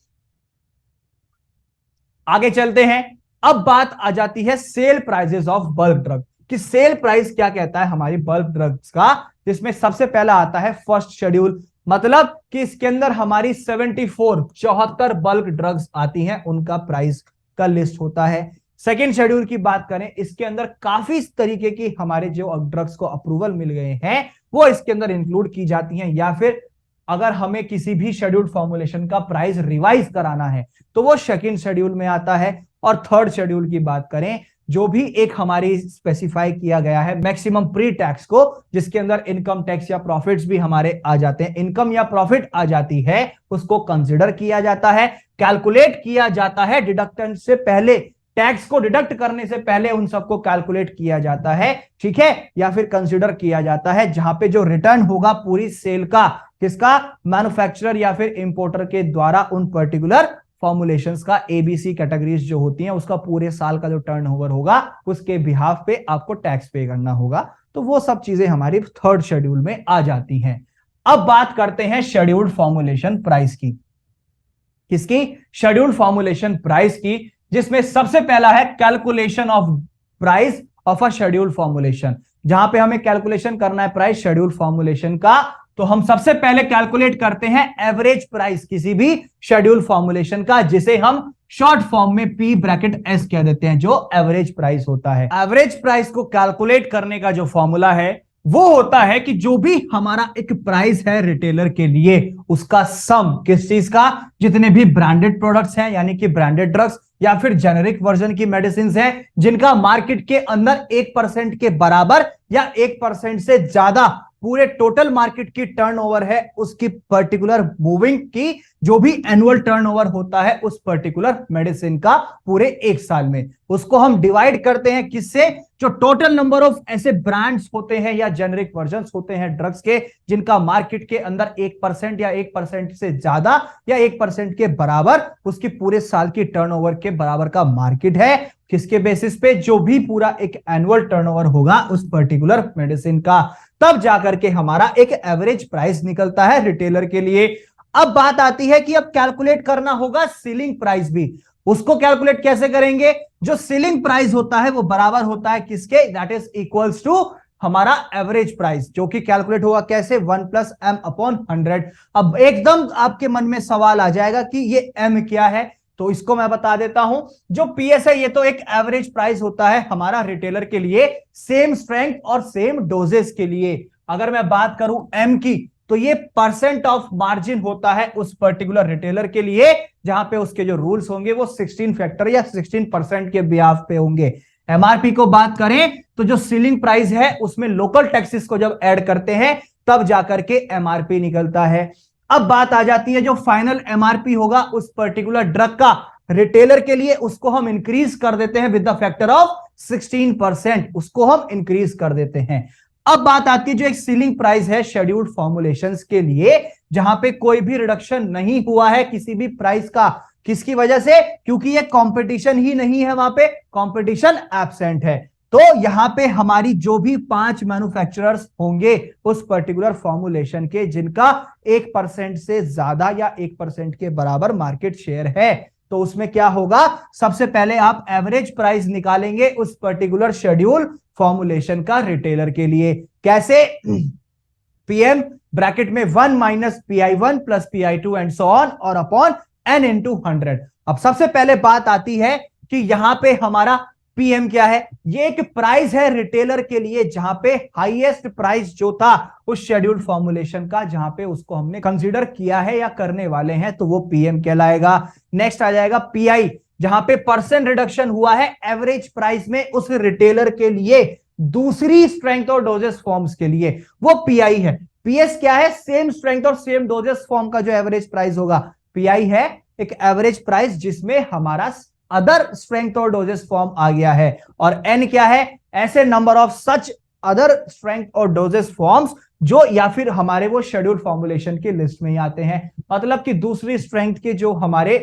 आगे चलते हैं। अब बात आ जाती है sale prices of bulk drug कि सेल प्राइस क्या कहता है हमारी बल्क ड्रग्स का, जिसमें सबसे पहला आता है फर्स्ट शेड्यूल, मतलब कि इसके अंदर हमारी 74 बल्क ड्रग्स आती हैं, उनका प्राइस का लिस्ट होता है। सेकेंड शेड्यूल की बात करें, इसके अंदर काफी तरीके की हमारे जो ड्रग्स को अप्रूवल मिल गए हैं वो इसके अंदर इंक्लूड की जाती हैं, या फिर अगर हमें किसी भी शेड्यूल्ड फॉर्मुलेशन का प्राइस रिवाइज कराना है तो वो सेकंड शेड्यूल में आता है। और थर्ड शेड्यूल की बात करें, जो भी एक हमारी स्पेसिफाई किया गया है मैक्सिमम प्री टैक्स को, जिसके अंदर इनकम टैक्स या प्रॉफिट्स भी हमारे आ जाते हैं, इनकम या प्रॉफिट आ जाती है, उसको कंसिडर किया जाता है, कैलकुलेट किया जाता है, डिडक्टेंट से पहले, टैक्स को डिडक्ट करने से पहले उन सबको कैलकुलेट किया जाता है, ठीक है, या फिर कंसिडर किया जाता है, जहां पे जो रिटर्न होगा पूरी सेल का, किसका, मैन्युफैक्चरर या फिर इंपोर्टर के द्वारा उन पर्टिकुलर फॉर्मुलेशंस का, एबीसी कैटेगरीज जो होती हैं उसका पूरे साल का जो टर्नओवर होगा उसके बिहाफ पे आपको टैक्स पे करना होगा। तो वो सब चीजें हमारी थर्ड शेड्यूल में आ जाती हैं। अब बात करते हैं शेड्यूल्ड फॉर्मुलेशन प्राइस की, किसकी, शेड्यूल्ड फॉर्मुलेशन प्राइस की, जिसमें सबसे पहला है calculation of price of a scheduled formulation. जहां पे हमें कैलकुलेशन करना है प्राइस शेड्यूल्ड फॉर्मुलेशन का, तो हम सबसे पहले कैलकुलेट करते हैं एवरेज प्राइस किसी भी शेड्यूल फॉर्मुलेशन का, जिसे हम शॉर्ट फॉर्म में P ब्रैकेट S कह देते हैं, जो एवरेज प्राइस होता है। एवरेज प्राइस को कैलकुलेट करने का जो फॉर्मूला है वो होता है कि जो भी हमारा एक प्राइस है रिटेलर के लिए, उसका सम, किस चीज का, जितने भी ब्रांडेड प्रोडक्ट्स हैं यानी कि ब्रांडेड ड्रग्स या फिर जेनेरिक वर्जन की मेडिसिन हैं जिनका मार्केट के अंदर 1% के बराबर या 1% से ज्यादा पूरे टोटल मार्केट की टर्नओवर है, उसकी पर्टिकुलर मूविंग की जो भी एनुअल टर्नओवर होता है उस पर्टिकुलर मेडिसिन का पूरे एक साल में, उसको हम डिवाइड करते हैं किससे, जो टोटल नंबर ऑफ ऐसे ब्रांड्स होते हैं या जेनेरिक वर्जन्स होते हैं ड्रग्स के जिनका मार्केट के अंदर 1% या 1% से ज्यादा या 1% के बराबर उसकी पूरे साल की टर्नओवर के बराबर का मार्केट है, किसके बेसिस पे, जो भी पूरा एक एनुअल टर्नओवर होगा उस पर्टिकुलर मेडिसिन का, तब जाकर के हमारा एक एवरेज प्राइस निकलता है रिटेलर के लिए। अब बात आती है कि अब कैलकुलेट करना होगा सीलिंग प्राइस भी, उसको कैलकुलेट कैसे करेंगे, जो सीलिंग प्राइस होता है वो बराबर होता है किसके, दैट इज इक्वल्स टू हमारा एवरेज प्राइस, जो कि कैलकुलेट होगा कैसे, 1 + m/100। अब एकदम आपके मन में सवाल आ जाएगा कि ये m क्या है, तो इसको मैं बता देता हूं। जो पीएस है ये तो एक एवरेज प्राइस होता है हमारा रिटेलर के लिए, सेम स्ट्रेंथ और सेम डोजेस के लिए। अगर मैं बात करूं एम की, तो ये परसेंट ऑफ मार्जिन होता है उस पर्टिकुलर रिटेलर के लिए, जहां पे उसके जो रूल्स होंगे वो 16 फैक्टर या 16% के बिहाफ पे होंगे। एमआरपी को बात करें तो जो सीलिंग प्राइस है उसमें लोकल टैक्सेस को जब ऐड करते हैं तब जाकर के एमआरपी निकलता है। अब बात आ जाती है जो फाइनल एमआरपी होगा उस पर्टिकुलर ड्रग का रिटेलर के लिए, उसको हम इंक्रीज कर देते हैं विद द फैक्टर ऑफ 16%, उसको हम इंक्रीज कर देते हैं। अब बात आती है जो एक सीलिंग प्राइस है शेड्यूल्ड फॉर्मुलेशंस के लिए, जहां पे कोई भी रिडक्शन नहीं हुआ है किसी भी प्राइस का, किसकी वजह से, क्योंकि ये कंपटीशन ही नहीं है, वहां पे कंपटीशन एब्सेंट है। तो यहां पे हमारी जो भी 5 मैन्युफैक्चरर्स होंगे उस पर्टिकुलर फॉर्मुलेशन के जिनका 1% से ज्यादा या 1% के बराबर मार्केट शेयर है, तो उसमें क्या होगा, सबसे पहले आप एवरेज प्राइस निकालेंगे उस पर्टिकुलर शेड्यूल फॉर्मुलेशन का रिटेलर के लिए, कैसे, पीएम ब्रैकेट में 1 - PI1 + PI2 and so on और अपॉन n × 100। अब सबसे पहले बात आती है कि यहां पे हमारा पीएम क्या है, ये एक प्राइस है रिटेलर के लिए जहां पे हाईएस्ट प्राइस जो था उस शेड्यूल्ड फॉर्मुलेशन का, जहां पे उसको हमने कंसीडर किया है या करने वाले हैं, तो वो पीएम कहलाएगा। नेक्स्ट आ जाएगा पीआई, जहां पे परसेंट रिडक्शन हुआ है एवरेज प्राइस में उस रिटेलर के लिए दूसरी स्ट्रेंथ और डोजेस फॉर्म्स के लिए, वो पीआई है। पीएस क्या है, सेम स्ट्रेंथ और सेम डोजेस फॉर्म का जो एवरेज प्राइस होगा, PI है एक एवरेज प्राइस जिसमें हमारा अदर स्ट्रेंथ और डोजेस फॉर्म आ गया है, और N क्या है, ऐसे number of such other strength और डोजेस फॉर्म्स जो या फिर हमारे वो शेड्यूल फॉर्मुलेशन की लिस्ट में ही आते हैं। मतलब कि दूसरी स्ट्रेंथ के जो हमारे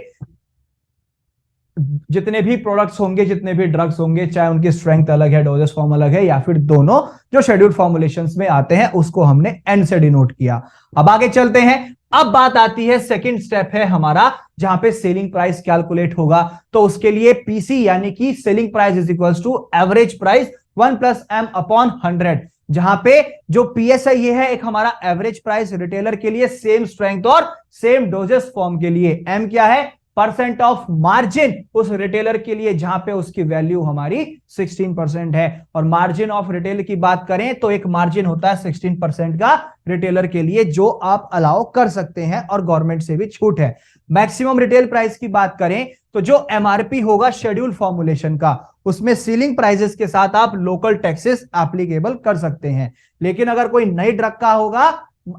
जितने भी प्रोडक्ट्स होंगे, जितने भी ड्रग्स होंगे, चाहे उनकी स्ट्रेंथ अलग है, डोजेस फॉर्म अलग है, या फिर दोनों जो शेड्यूल फॉर्मुलेशंस में आते हैं, उसको हमने N से डिनोट किया। अब आगे चलते हैं। अब बात आती है, सेकंड स्टेप है हमारा जहां पे सेलिंग प्राइस कैलकुलेट होगा। तो उसके लिए पीसी यानी कि selling price is equals to average price 1 + m upon 100, जहां पे जो पीएसआई ये है एक हमारा एवरेज प्राइस रिटेलर के लिए, सेम स्ट्रेंथ और सेम डोजेस फॉर्म के लिए। एम क्या है, परसेंट ऑफ मार्जिन उस रिटेलर के लिए जहां पे उसकी वैल्यू हमारी 16% है। और मार्जिन ऑफ रिटेल की बात करें तो एक मार्जिन होता है 16% का रिटेलर के लिए, जो आप अलाउ कर सकते हैं और गवर्नमेंट से भी छूट है। मैक्सिमम रिटेल प्राइस की बात करें तो जो एमआरपी होगा शेड्यूल फॉर्मुलेशन का, उसमें सीलिंग प्राइसेस के साथ आप लोकल टैक्सेस एप्लीकेबल कर सकते हैं। लेकिन अगर कोई नई ड्रग का होगा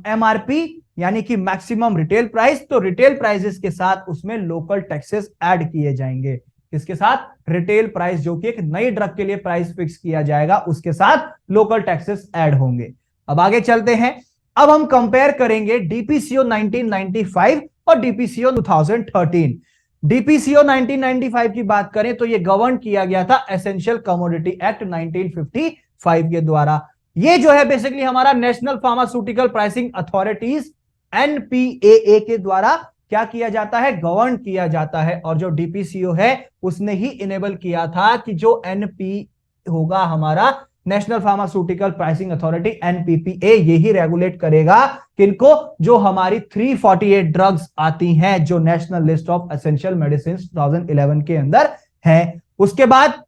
एमआरपी यानी कि मैक्सिमम रिटेल प्राइस, तो रिटेल प्राइसेस के साथ उसमें लोकल टैक्सेस ऐड किए जाएंगे। इसके साथ रिटेल प्राइस जो कि एक नई ड्रग के लिए प्राइस फिक्स किया जाएगा, उसके साथ लोकल टैक्सेस ऐड होंगे। अब आगे चलते हैं। अब हम कंपेयर करेंगे डीपीसीओ 1995 और डीपीसीओ 2013। डीपीसीओ 1995 की बात करें तो यह गवर्न किया गया था एसेंशियल कमोडिटी एक्ट 1955 के द्वारा। ये जो है बेसिकली हमारा नेशनल फार्मास्यूटिकल प्राइसिंग अथॉरिटीज एनपीएए के द्वारा क्या किया जाता है, गवर्न किया जाता है। और जो डीपीसीओ है उसने ही इनेबल किया था कि जो एनपी होगा हमारा national pharmaceutical pricing authority NPPA, यही रेगुलेट करेगा किनको, जो हमारी 348 ड्रग्स आती हैं जो national list of essential medicine 2011 के अंदर है। उसके बाद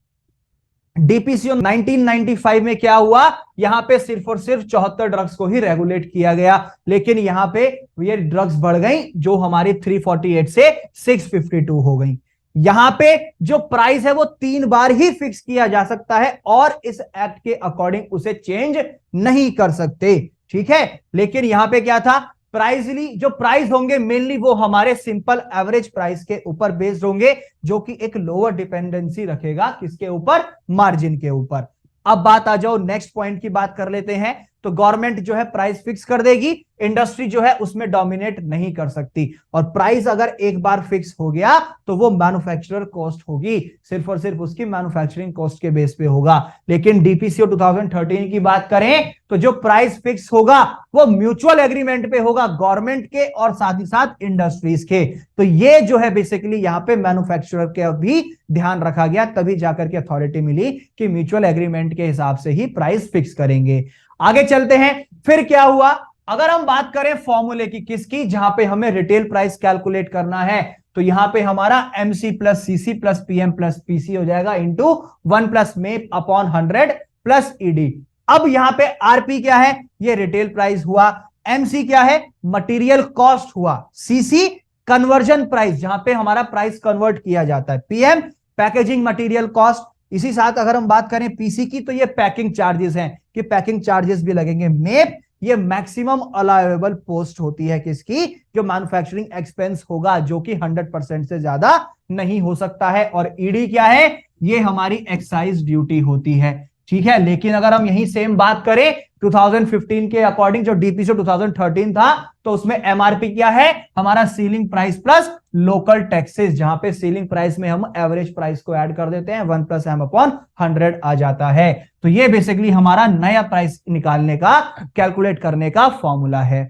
डीपीसीओ 1995 में क्या हुआ, यहां पे सिर्फ और सिर्फ 74 ड्रग्स को ही रेगुलेट किया गया। लेकिन यहां पे ये ड्रग्स बढ़ गई जो हमारी 348 से 652 हो गई। यहां पे जो प्राइस है वो 3 बार ही फिक्स किया जा सकता है और इस एक्ट के अकॉर्डिंग उसे चेंज नहीं कर सकते, ठीक है। लेकिन यहां पे क्या था, प्राइसली जो प्राइस होंगे मेनली वो हमारे सिंपल एवरेज प्राइस के ऊपर बेस्ड होंगे, जो कि एक लोअर डिपेंडेंसी रखेगा किसके ऊपर, मार्जिन के ऊपर। अब बात आ जाओ नेक्स्ट पॉइंट की बात कर लेते हैं। तो गवर्नमेंट जो है प्राइस फिक्स कर देगी, इंडस्ट्री जो है उसमें डोमिनेट नहीं कर सकती। और प्राइस अगर एक बार फिक्स हो गया तो वो मैन्युफैक्चरर कॉस्ट होगी, सिर्फ और सिर्फ उसकी मैन्युफैक्चरिंग कॉस्ट के बेस पे होगा। लेकिन डीपीसीओ 2013 की बात करें तो जो प्राइस फिक्स होगा वो म्यूचुअल एग्रीमेंट पे होगा, गवर्नमेंट के और साथ ही साथ इंडस्ट्रीज के। तो ये जो है बेसिकली यहां पे मैन्युफैक्चरर के भी ध्यान रखा गया, तभी जाकर के अथॉरिटी मिली कि म्यूचुअल एग्रीमेंट के हिसाब से ही प्राइस फिक्स करेंगे। आगे चलते हैं। फिर क्या हुआ, अगर हम बात करें फॉर्मूले की, किसकी, जहां पे हमें रिटेल प्राइस कैलकुलेट करना है, तो यहां पे हमारा MC plus CC plus PM plus PC हो जाएगा into 1 + map upon 100 plus ED. अब यहां पे आरपी क्या है, ये रिटेल प्राइस हुआ, एमसी क्या है, मटेरियल कॉस्ट हुआ, सीसी कन्वर्जन प्राइस जहां पे हमारा प्राइस कन्वर्ट किया जाता है, पीएम पैकेजिंग मटेरियल कॉस्ट। इसी साथ अगर हम बात करें पीसी की तो ये पैकिंग चार्जेस हैं कि पैकिंग चार्जेस भी लगेंगे। मेप ये मैक्सिमम अलाउएबल पोस्ट होती है किसकी, जो मैन्युफैक्चरिंग एक्सपेंस होगा, जो कि 100% से ज्यादा नहीं हो सकता है। और ईडी क्या है, ये हमारी एक्साइज ड्यूटी होती है, ठीक है। लेकिन अगर हम यही सेम बात करें 2015 के अकॉर्डिंग, जो डीपीसीओ 2013 था, तो उसमें एमआरपी क्या है, हमारा ceiling price plus local taxes, जहां पे सीलिंग प्राइस में हम एवरेज प्राइस को ऐड कर देते हैं, 1 + m अपॉन 100 आ जाता है। तो ये बेसिकली हमारा नया प्राइस निकालने का, कैलकुलेट करने का फॉर्मूला है।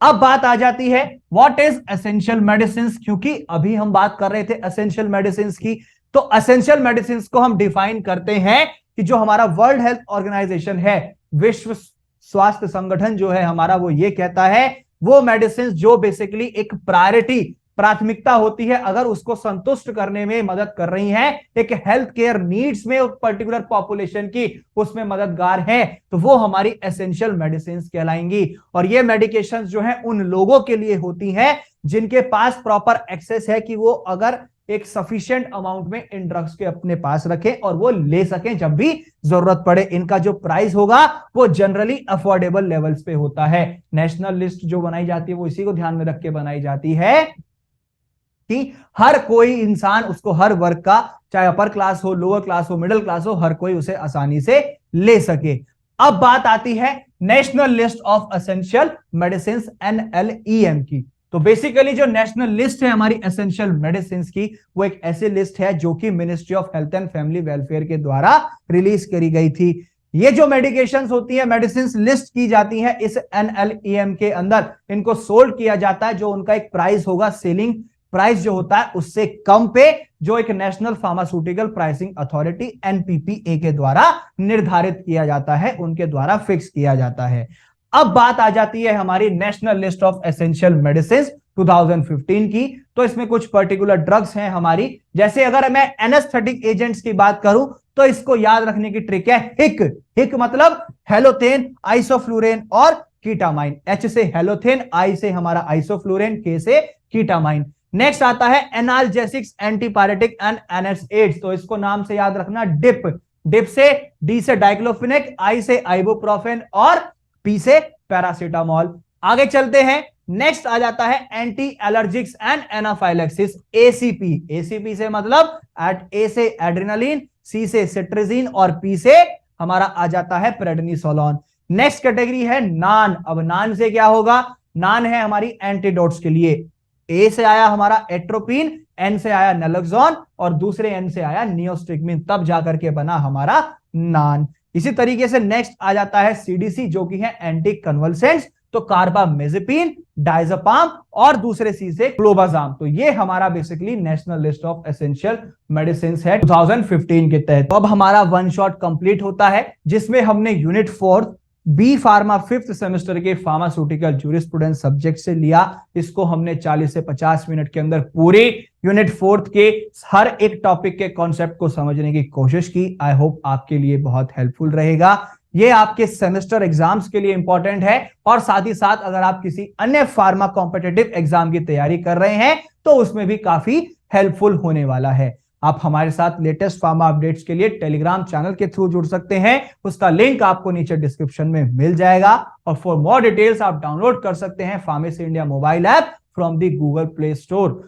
अब बात आ जाती है व्हाट इज एसेंशियल मेडिसिन, क्योंकि अभी हम बात कर रहे थे एसेंशियल मेडिसिन की। तो एसेंशियल मेडिसिन को हम डिफाइन करते हैं कि जो हमारा वर्ल्ड हेल्थ ऑर्गेनाइजेशन है, विश्व स्वास्थ्य संगठन जो है हमारा, वो ये कहता है वो मेडिसिन जो बेसिकली एक प्रायोरिटी, प्राथमिकता होती है, अगर उसको संतुष्ट करने में मदद कर रही हैं, एक हेल्थ केयर नीड्स में पर्टिकुलर पॉपुलेशन की, उसमें मददगार है, तो वो हमारी एसेंशियल मेडिसिन कहलाएंगी। और ये मेडिकेशंस जो है उन लोगों के लिए होती हैं जिनके पास प्रॉपर एक्सेस है कि वो अगर एक सफिशिएंट अमाउंट में इन ड्रग्स के अपने पास रखें और वो ले सकें जब भी जरूरत पड़े। इनका जो प्राइस होगा वो जनरली अफोर्डेबल लेवल्स पे होता है। नेशनल लिस्ट जो बनाई जाती है वो इसी को ध्यान में रख के बनाई जाती है कि हर कोई इंसान उसको, हर वर्ग का, चाहे अपर क्लास हो, लोअर क्लास हो, मिडिल क्लास हो, हर कोई उसे आसानी से ले सके। अब बात आती है national list of essential medicine NLEM की। तो बेसिकली जो नेशनल लिस्ट है हमारी एसेंशियल मेडिसिन की, वो एक ऐसी लिस्ट है जो कि ministry of health and family welfare के द्वारा रिलीज करी गई थी। ये जो मेडिकेशंस होती है, मेडिसिन लिस्ट की जाती है इस NLEM के अंदर, इनको सोल्ड किया जाता है, जो उनका एक प्राइस होगा, सेलिंग प्राइस जो होता है उससे कम पे, जो एक national pharmaceutical pricing authority NPPA के द्वारा निर्धारित किया जाता है, उनके द्वारा फिक्स किया जाता है। अब बात आ जाती है हमारी national list of essential medicine 2015 की। तो इसमें कुछ पर्टिकुलर ड्रग्स हैं हमारी, जैसे अगर मैं एनेस्थेटिक एजेंट्स की बात करूं तो इसको याद रखने की ट्रिक है हिक। हिक मतलब हेलोथेन, आइसोफ्लूरेन और कीटामाइन। H से हेलोथेन, I से हमारा आइसोफ्लूरेन, K से कीटामाइन। नेक्स्ट आता है एनाल्जेसिक्स, एंटीपायरेटिक एंड NSAIDs, तो इसको नाम से याद रखना डिप। डिप से D से डाइक्लोफिनेक, I से आइबुप्रोफेन और P से पैरासीटामोल। आगे चलते हैं, नेक्स्ट आ जाता है anti allergics and anaphylaxis, ACP। ACP से मतलब A से एड्रेनालिन, C से सिट्रिजिन और P से हमारा आ जाता है प्रेडनिसोलोन। नेक्स्ट कैटेगरी है नान। अब नान से क्या होगा? नान है हमारी एंटीडोट्स के लिए। A से आया हमारा एट्रोपिन, N से आया नैलोक्सोन और दूसरे N से आया नियोस्टिकमिन, तब जाकर के बना हमारा नान। इसी तरीके से नेक्स्ट आ जाता है CDC, जो कि है एंटी कन्वल्सेंट्स, तो कार्बामेजेपिन, डायज़ेपाम और दूसरे C से क्लोबाजाम। तो ये हमारा basically national list of essential medicine है 2015 के तहत। तो अब हमारा वन शॉट कंप्लीट होता है, जिसमें हमने unit 4 B pharma 5th semester के फार्मास्यूटिकल जूरिस्प्रूडेंस सब्जेक्ट से लिया। इसको हमने 40 से 50 मिनट के अंदर पूरे यूनिट 4 के हर एक टॉपिक के कॉन्सेप्ट को समझने की कोशिश की। आई होप आपके लिए बहुत हेल्पफुल रहेगा। ये आपके सेमेस्टर एग्जाम्स के लिए इंपॉर्टेंट है, और साथ ही साथ अगर आप किसी अन्य फार्मा कॉम्पिटिटिव एग्जाम की तैयारी कर रहे हैं तो उसमें भी काफी हेल्पफुल होने वाला है। आप हमारे साथ लेटेस्ट फार्मा अपडेट्स के लिए टेलीग्राम चैनल के थ्रू जुड़ सकते हैं, उसका लिंक आपको नीचे डिस्क्रिप्शन में मिल जाएगा। और फॉर मोर डिटेल्स आप डाउनलोड कर सकते हैं pharmacy India mobile app from the Google play store.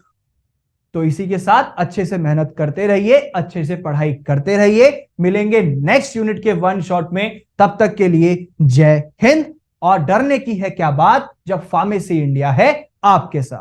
तो इसी के साथ अच्छे से मेहनत करते रहिए, अच्छे से पढ़ाई करते रहिए। मिलेंगे नेक्स्ट यूनिट के वन शॉट में, तब तक के लिए जय हिंद। और डरने की है क्या बात, जब फार्मेसी इंडिया है आपके साथ।